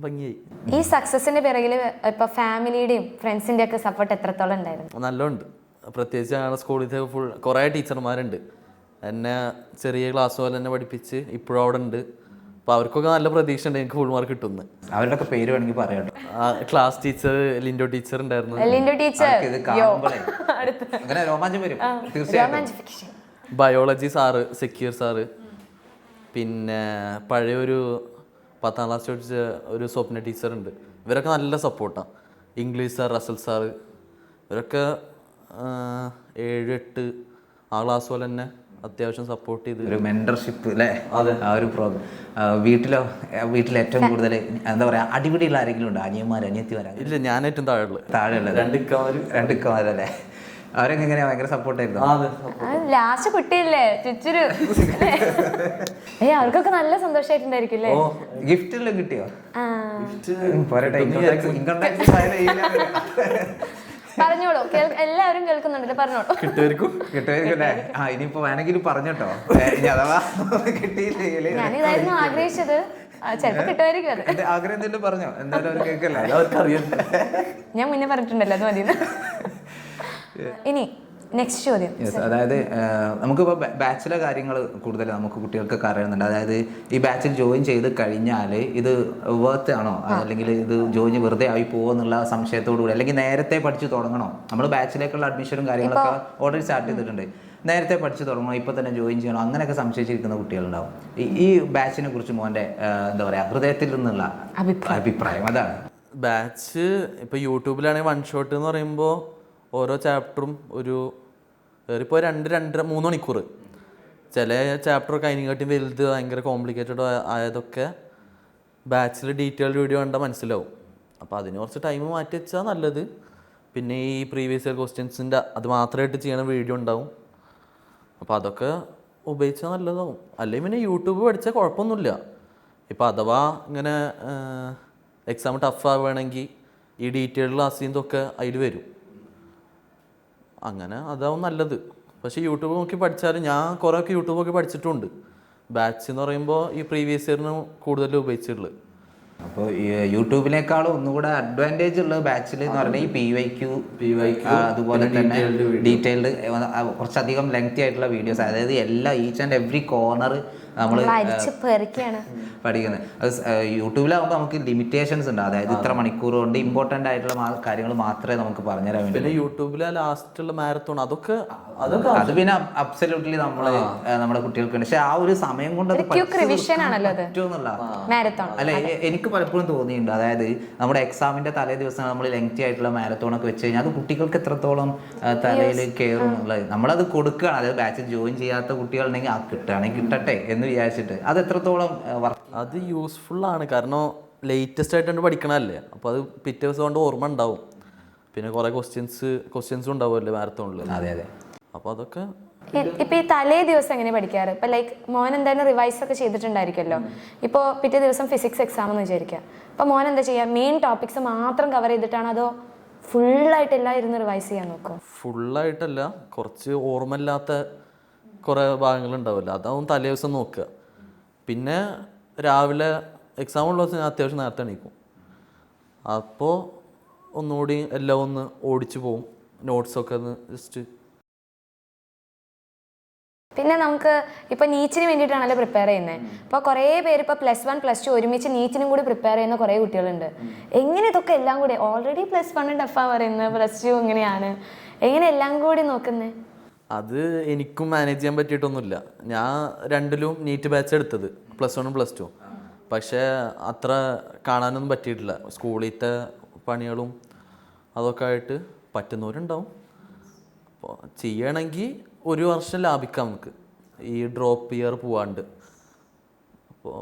ഭംഗിയായി. ഈ സക്സസിന്റെ പിറകിൽ ഇപ്പൊ ഫാമിലിയുടെയും ഫ്രണ്ട്സിന്റെ ഒക്കെ സപ്പോർട്ട് എത്രത്തോളം ഉണ്ടായിരുന്നു? നല്ലോണ്ട്. പ്രത്യേകിച്ച് ഞങ്ങളുടെ സ്കൂളിൽ ഫുൾ കുറേ ടീച്ചർമാരുണ്ട്. എന്നെ ചെറിയ ക്ലാസ് പോലെ തന്നെ പഠിപ്പിച്ച് ഇപ്പോഴും അവിടെ ഉണ്ട്. അപ്പോൾ അവർക്കൊക്കെ നല്ല പ്രതീക്ഷ ഉണ്ട് എനിക്ക് ഫുൾ മാർക്ക് കിട്ടുന്നത്. അവരുടെ പേര് വേണമെങ്കിൽ പറയാം. ക്ലാസ് ടീച്ചർ ലിൻഡോ ടീച്ചർ ഉണ്ടായിരുന്നു. ലിൻഡോ ടീച്ചർ ബയോളജി സാറ്, സെക്യൂർ സാറ്, പിന്നെ പഴയൊരു 10ാം ക്ലാസ് പഠിച്ച ഒരു സ്വപ്ന ടീച്ചറുണ്ട്. ഇവരൊക്കെ നല്ല സപ്പോർട്ടാണ്. ഇംഗ്ലീഷ് സാർ, റസൽ സാറ്, ഇവരൊക്കെ 7-8 ആ ക്ലാസ് പോലെ തന്നെ അത്യാവശ്യം സപ്പോർട്ട് ചെയ്ത് ഒരു മെന്റർഷിപ്പ് അല്ലേ? അതെ. ആ ഒരു പ്രോഗ്രാം. വീട്ടിൽ ഏറ്റവും കൂടുതൽ എന്താ പറയാ അടിപിടിയുള്ള ആരെങ്കിലും ഉണ്ടോ? അനിയന്മാർ, അനിയത്തിമാരാ? ഇല്ല, ഞാൻ ഏറ്റവും താഴെയുള്ളത് 2 ഇക്കമാരല്ലേ? അവരൊക്കെ എങ്ങനെയാ? ഭയങ്കര സപ്പോർട്ടായിരുന്നു. ലാസ്റ്റ് കുട്ടിയല്ലേ ചുറ്റൊരു അവർക്കൊക്കെ നല്ല സന്തോഷമായിട്ടുണ്ടായിരിക്കും അല്ലേ? ഗിഫ്റ്റ് എല്ലാം കിട്ടിയോ? പറഞ്ഞോളൂ, എല്ലാവരും കേൾക്കുന്നുണ്ടല്ലോ, പറഞ്ഞോളൂ. കിട്ടുമായിരിക്കും. ഇനിയിപ്പോ വേണമെങ്കിൽ പറഞ്ഞോട്ടോ, അഥവാ കിട്ടിയില്ലെങ്കിൽ. ഞാനിതായിരുന്നു ആഗ്രഹിച്ചത്, ചിലപ്പോ കിട്ടുമായിരിക്കും. അത് ആഗ്രഹം എന്തെങ്കിലും പറഞ്ഞോ? എന്തായാലും അവർ കേൾക്കല്ലേ, ഞാൻ മുന്നേ പറഞ്ഞിട്ടുണ്ടല്ലോ, അത് മതി. ഇനി നെക്സ്റ്റ് ചോദ്യം. അതായത് നമുക്കിപ്പോൾ ബാച്ചിലെ കാര്യങ്ങൾ കൂടുതൽ നമുക്ക് കുട്ടികൾക്കൊക്കെ അറിയുന്നുണ്ട്. അതായത് ഈ ബാച്ചിൽ ജോയിൻ ചെയ്ത് കഴിഞ്ഞാൽ ഇത് വർത്ത് ആണോ, അല്ലെങ്കിൽ ഇത് ജോയിൻ വെറുതെ ആയി പോകുമെന്നുള്ള സംശയത്തോടു കൂടി, അല്ലെങ്കിൽ നേരത്തെ പഠിച്ചു തുടങ്ങണോ? നമ്മൾ ബാച്ചിലേക്കുള്ള അഡ്മിഷനും കാര്യങ്ങളൊക്കെ ഓൾറെഡി സ്റ്റാർട്ട് ചെയ്തിട്ടുണ്ട്. നേരത്തെ പഠിച്ചു തുടങ്ങണോ, ഇപ്പോൾ തന്നെ ജോയിൻ ചെയ്യണോ, അങ്ങനെയൊക്കെ സംശയിച്ചിരിക്കുന്ന കുട്ടികളുണ്ടാവും. ഈ ബാച്ചിനെ കുറിച്ച് മോൻ്റെ എന്താ പറയുക ഹൃദയത്തിൽ നിന്നുള്ള അഭിപ്രായം അതാണ്. ബാച്ച് ഇപ്പോൾ യൂട്യൂബിലാണെങ്കിൽ 1 ഷോട്ട് എന്ന് പറയുമ്പോൾ ഓരോ ചാപ്റ്ററും ഇപ്പോൾ 2-2.5-3 മണിക്കൂർ. ചില ചാപ്റ്ററൊക്കെ അതിനെക്കാട്ടിയും വലുത് ഭയങ്കര കോംപ്ലിക്കേറ്റഡ് ആയതൊക്കെ ബാച്ചിൽ ഡീറ്റെയിൽഡ് വീഡിയോ കണ്ടാൽ മനസ്സിലാവും. അപ്പോൾ അതിന് കുറച്ച് ടൈം മാറ്റി വെച്ചാൽ നല്ലത്. പിന്നെ ഈ പ്രീവിയസ് ഇയർ ക്വസ്റ്റ്യൻസിൻ്റെ അത് മാത്രമായിട്ട് ചെയ്യണ വീഡിയോ ഉണ്ടാവും. അപ്പോൾ അതൊക്കെ ഉപയോഗിച്ചാൽ നല്ലതാവും. അല്ലെങ്കിൽ പിന്നെ യൂട്യൂബ് പഠിച്ചാൽ കുഴപ്പമൊന്നുമില്ല. ഇപ്പോൾ അഥവാ ഇങ്ങനെ എക്സാം ടഫ് ആവുകയാണെങ്കിൽ ഈ ഡീറ്റെയിൽഡ് ക്ലാസ്സിൽ നിന്നൊക്കെ അതിൽ വരും. അങ്ങനെ അതാവും നല്ലത്. പക്ഷേ യൂട്യൂബ് നോക്കി പഠിച്ചാൽ ഞാൻ കുറേയൊക്കെ യൂട്യൂബ് നോക്കി പഠിച്ചിട്ടുണ്ട്. ബാച്ച് എന്ന് പറയുമ്പോൾ ഈ പ്രീവിയസ് ഇയറിന് കൂടുതൽ ഉപയോഗിച്ചിട്ടുള്ളത്. അപ്പോൾ യൂട്യൂബിനേക്കാളും ഒന്നുകൂടെ അഡ്വാൻറ്റേജ് ഉള്ള ബാച്ചിൽ എന്ന് പറഞ്ഞാൽ ഈ PYQ അതുപോലെ തന്നെ ഡീറ്റെയിൽഡ് കുറച്ചധികം ലെങ്തി ആയിട്ടുള്ള വീഡിയോസ്, അതായത് എല്ലാ ഈച്ച് ആൻഡ് എവറി കോർണർ നമ്മൾ പഠിക്കുന്നത്. അത് യൂട്യൂബിലാകുമ്പോൾ നമുക്ക് ലിമിറ്റേഷൻസ് ഉണ്ട്, അതായത് ഇത്ര മണിക്കൂർ കൊണ്ട് ഇമ്പോർട്ടൻ്റ് ആയിട്ടുള്ള കാര്യങ്ങൾ മാത്രമേ നമുക്ക് പറഞ്ഞുതരാൻ വേണ്ടി. പിന്നെ യൂട്യൂബിലെ ലാസ്റ്റുള്ള മാരത്തോൺ അതൊക്കെ അത് പിന്നെ അബ്സല്യൂട്ട്ലി നമ്മുടെ കുട്ടികൾക്ക് ഉണ്ട്. പക്ഷെ ആ ഒരു സമയം കൊണ്ട് അത് പറ്റുമെന്നുള്ള അല്ലെ എനിക്ക് പലപ്പോഴും തോന്നിയിട്ടുണ്ട്. അതായത് നമ്മുടെ എക്സാമിന്റെ തലേ ദിവസം നമ്മൾ ലെങ്തി ആയിട്ടുള്ള മാരത്തോൺ ഒക്കെ വെച്ച് കഴിഞ്ഞാൽ അത് കുട്ടികൾക്ക് എത്രത്തോളം തലയിൽ കയറും എന്നുള്ളത് നമ്മളത് കൊടുക്കുകയാണ്. അതായത് ബാച്ചിൽ ജോയിൻ ചെയ്യാത്ത കുട്ടികളുണ്ടെങ്കിൽ ആ കിട്ടുകയാണെങ്കിൽ കിട്ടട്ടെ എന്ന് വിചാരിച്ചിട്ട് അത് എത്രത്തോളം അത് യൂസ്ഫുൾ ആണ്. കാരണം ലേറ്റസ്റ്റ് ആയിട്ടാണ് പഠിക്കണല്ലേ, അപ്പോൾ അത് പിറ്റേ ദിവസം കൊണ്ട് ഓർമ്മ ഉണ്ടാവും. പിന്നെ കുറെ ക്വസ്റ്റ്യൻസും ഉണ്ടാവുമല്ലോ മാരത്തോണിൽ. അതെ. അപ്പോൾ അതൊക്കെ ഇപ്പൊ ഈ തലേ ദിവസം എങ്ങനെ പഠിക്കാറ്? ഇപ്പൊ ലൈക്ക് മോൻ എന്തായാലും റിവൈസ് ഒക്കെ ചെയ്തിട്ടുണ്ടായിരിക്കുമല്ലോ. ഇപ്പോൾ പിറ്റേ ദിവസം ഫിസിക്സ് എക്സാം എന്ന് വിചാരിക്കുക. അപ്പൊ മോൻ എന്താ ചെയ്യുക? മെയിൻ ടോപ്പിക്സ് മാത്രം കവർ ചെയ്തിട്ടാണ് അതോ ഫുള്ളായിട്ടെല്ലാം ഇരുന്ന് റിവൈസ് ചെയ്യാൻ നോക്കും? ഫുള്ളായിട്ടല്ല, കുറച്ച് ഓർമ്മയില്ലാത്ത കുറേ ഭാഗങ്ങളുണ്ടാവില്ല, അതാവും തലേ ദിവസം നോക്കുക. പിന്നെ രാവിലെ എക്സാം ഉള്ള ദിവസം ഞാൻ അത്യാവശ്യം നേരത്തെ എണീക്കും. അപ്പോൾ ഒന്നുകൂടി എല്ലാം ഒന്ന് ഓടിച്ചു പോവും, നോട്ട്സൊക്കെ ഒന്ന് ജസ്റ്റ്. പിന്നെ നമുക്ക് ഇപ്പൊ നീറ്റിന് വേണ്ടിയിട്ടാണല്ലോ പ്രിപ്പയർ ചെയ്യുന്നത്. അപ്പോൾ കുറേ പേര് ഇപ്പോൾ +1 +2 ഒരുമിച്ച് നീറ്റിനും കൂടി പ്രിപ്പയർ ചെയ്യുന്ന കുറേ കുട്ടികളുണ്ട്. എങ്ങനെ ഇതൊക്കെ എല്ലാം കൂടി ഓൾറെഡി +1 ടഫാ പറയുന്നത്, +2 ഇങ്ങനെയാണ്, എങ്ങനെ എല്ലാം കൂടി നോക്കുന്നത്? അത് എനിക്കും മാനേജ് ചെയ്യാൻ പറ്റിയിട്ടൊന്നുമില്ല. ഞാൻ രണ്ടിലും നീറ്റ് ബാച്ച് എടുത്തത്, +1 +2. പക്ഷേ അത്ര കാണാനൊന്നും പറ്റിയിട്ടില്ല. സ്കൂളിലത്തെ പണികളും അതൊക്കെ ആയിട്ട് പറ്റുന്നവരുണ്ടാവും. അപ്പോൾ ചെയ്യണമെങ്കിൽ 1 വർഷം ലാഭിക്കാം നമുക്ക് ഈ ഡ്രോപ്പ് ഇയർ പോവാണ്ട്. അപ്പോൾ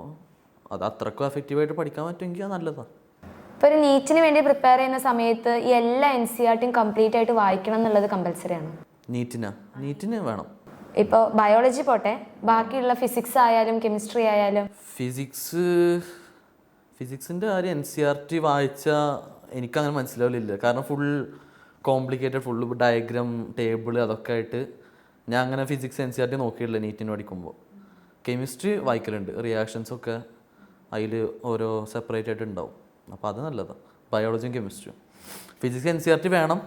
അത് അത്രക്കും എഫക്റ്റീവായിട്ട് പഠിക്കാൻ പറ്റുമെങ്കിൽ അത് നല്ലതാണ്. ഇപ്പോൾ ഒരു നീറ്റിന് വേണ്ടി പ്രിപ്പയർ ചെയ്യുന്ന സമയത്ത് ഈ എല്ലാ NCERTയും കംപ്ലീറ്റ് ആയിട്ട് വായിക്കണം എന്നുള്ളത് കമ്പൽസറി ആണ്? നീറ്റിന് വേണം. ഇപ്പോൾ ബയോളജി പോട്ടെ, ബാക്കിയുള്ള ഫിസിക്സ് ആയാലും കെമിസ്ട്രി ആയാലും. ഫിസിക്സിൻ്റെ കാര്യം NCERT വായിച്ചാൽ എനിക്കങ്ങനെ മനസ്സിലാവില്ല. കാരണം full complicated, full diagram table അതൊക്കെ ആയിട്ട് ഞാൻ അങ്ങനെ ഫിസിക്സ് NCERT നോക്കിയിട്ടില്ല നീറ്റിന് പഠിക്കുമ്പോൾ. കെമിസ്ട്രി വായിക്കലുണ്ട്, റിയാക്ഷൻസൊക്കെ അതിൽ ഓരോ സെപ്പറേറ്റ് ആയിട്ട് ഉണ്ടാവും. അപ്പോൾ അത് നല്ലതാണ്, ബയോളജിയും കെമിസ്ട്രിയും. ഫിസിക്സ് NCERT വേണം,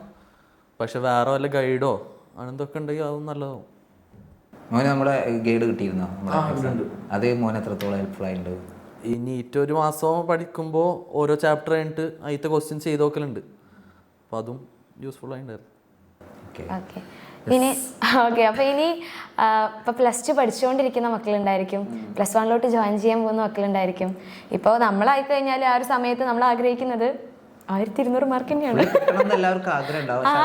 പക്ഷെ വേറെ വല്ല ഗൈഡോ അങ്ങനത്തൊക്കെ ഉണ്ടെങ്കിൽ അതും നല്ലതാവും. മോനെ നമ്മുടെ ഗൈഡ് കിട്ടിയിരുന്നോ? അത് മോനെ എത്രത്തോളം ഹെൽപ്ഫുൾ ആയിട്ടുണ്ട്? ഈ നീറ്റ് 1 മാസം പഠിക്കുമ്പോൾ ഓരോ ചാപ്റ്റർ കഴിഞ്ഞിട്ട് അതിലത്തെ ക്വസ്റ്റ്യൻസ് ചെയ്ത് നോക്കലുണ്ട്. അപ്പോൾ അതും യൂസ്ഫുൾ ആയിട്ടുണ്ടായിരുന്നു. ഇനി അപ്പോൾ ഇനി ഇപ്പോൾ +2 പഠിച്ചുകൊണ്ടിരിക്കുന്ന മക്കളുണ്ടായിരിക്കും, +1 ജോയിൻ ചെയ്യാൻ പോകുന്ന മക്കളുണ്ടായിരിക്കും. ഇപ്പോൾ നമ്മളായി കഴിഞ്ഞാൽ ആ ഒരു സമയത്ത് നമ്മൾ ആഗ്രഹിക്കുന്നത് 1200 മാർക്ക് തന്നെയാണ്. എല്ലാവർക്കും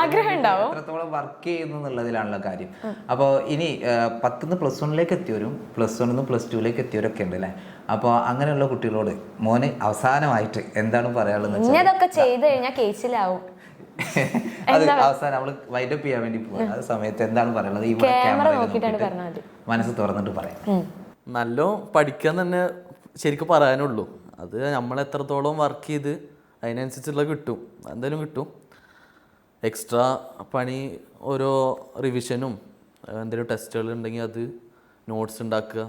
ആഗ്രഹം ഉണ്ടാവും, എത്രത്തോളം വർക്ക് ചെയ്യുന്നു എന്നുള്ളതിലാണല്ലോ കാര്യം. അപ്പോൾ ഇനി 10th +1 എത്തിയവരും +1 +2 എത്തിയവരൊക്കെ ഉണ്ട് അല്ലേ? അപ്പോൾ അങ്ങനെയുള്ള കുട്ടികളോട് മോന് അവസാനമായിട്ട് എന്താണ് പറയാനുള്ളത്? ഇതൊക്കെ ചെയ്ത് കഴിഞ്ഞാൽ കേസിലാവും. അത് അവസാനം നമ്മൾ വൈൻഡപ്പ് ചെയ്യാൻ വേണ്ടി പോകും. ആ സമയത്ത് എന്താണ് പറയുന്നത്? ഈ മനസ്സ് തുറന്നിട്ട് പറയാം. നല്ല പഠിക്കാൻ തന്നെ ശരിക്കും പറയാനുള്ളൂ. അത് നമ്മൾ എത്രത്തോളം വർക്ക് ചെയ്ത് അതിനനുസരിച്ചുള്ള കിട്ടും, എന്തായാലും കിട്ടും. എക്സ്ട്രാ പണി ഓരോ റിവിഷനും എന്തെങ്കിലും ടെസ്റ്റുകൾ ഉണ്ടെങ്കിൽ അത് നോട്ട്സ് ഉണ്ടാക്കുക,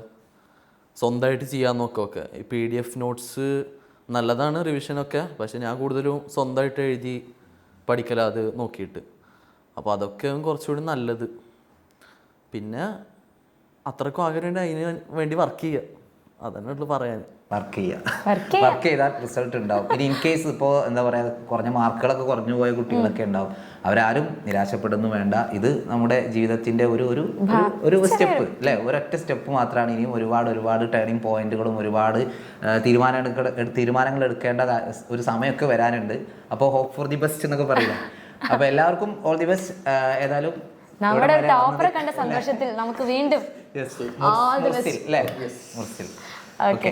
സ്വന്തമായിട്ട് ചെയ്യാൻ നോക്കുക. ഈ PDF നോട്ട്സ് നല്ലതാണ് റിവിഷനൊക്കെ, പക്ഷെ ഞാൻ കൂടുതലും സ്വന്തമായിട്ട് എഴുതി പഠിക്കല അത് നോക്കിയിട്ട്. അപ്പോൾ അതൊക്കെ കുറച്ചുകൂടി നല്ലത്. പിന്നെ അത്രക്കും ആഗ്രഹമുണ്ട് അതിന് വേണ്ടി വർക്ക് ചെയ്യുക, അതന്നെ ഉള്ളു പറയാൻ. വർക്ക് ചെയ്താൽ റിസൾട്ട് ഉണ്ടാവും. ഇനി ഇൻ കേസ് ഇപ്പോൾ എന്താ പറയുക, കുറഞ്ഞ മാർക്കുകളൊക്കെ കുറഞ്ഞു പോയ കുട്ടികളൊക്കെ ഉണ്ടാവും. അവരാരും നിരാശപ്പെടുന്നു വേണ്ട. ഇത് നമ്മുടെ ജീവിതത്തിൻ്റെ ഒരു സ്റ്റെപ്പ് അല്ലേ, ഒരൊറ്റ സ്റ്റെപ്പ് മാത്രമാണ്. ഇനിയും ഒരുപാട് ടേണിംഗ് പോയിന്റുകളും ഒരുപാട് തീരുമാനങ്ങൾ എടുക്കേണ്ട ഒരു സമയമൊക്കെ വരാനുണ്ട്. അപ്പോൾ ഹോപ്പ് ഫോർ ദി ബെസ്റ്റ് എന്നൊക്കെ പറയുക. അപ്പോൾ എല്ലാവർക്കും ഓൾ ദി ബെസ്റ്റ്. ഏതായാലും നമ്മുടെ ടോപ്പറെ കണ്ട സന്തോഷത്തിൽ നമുക്ക് വീണ്ടും മുർസിൽ. ഓക്കെ.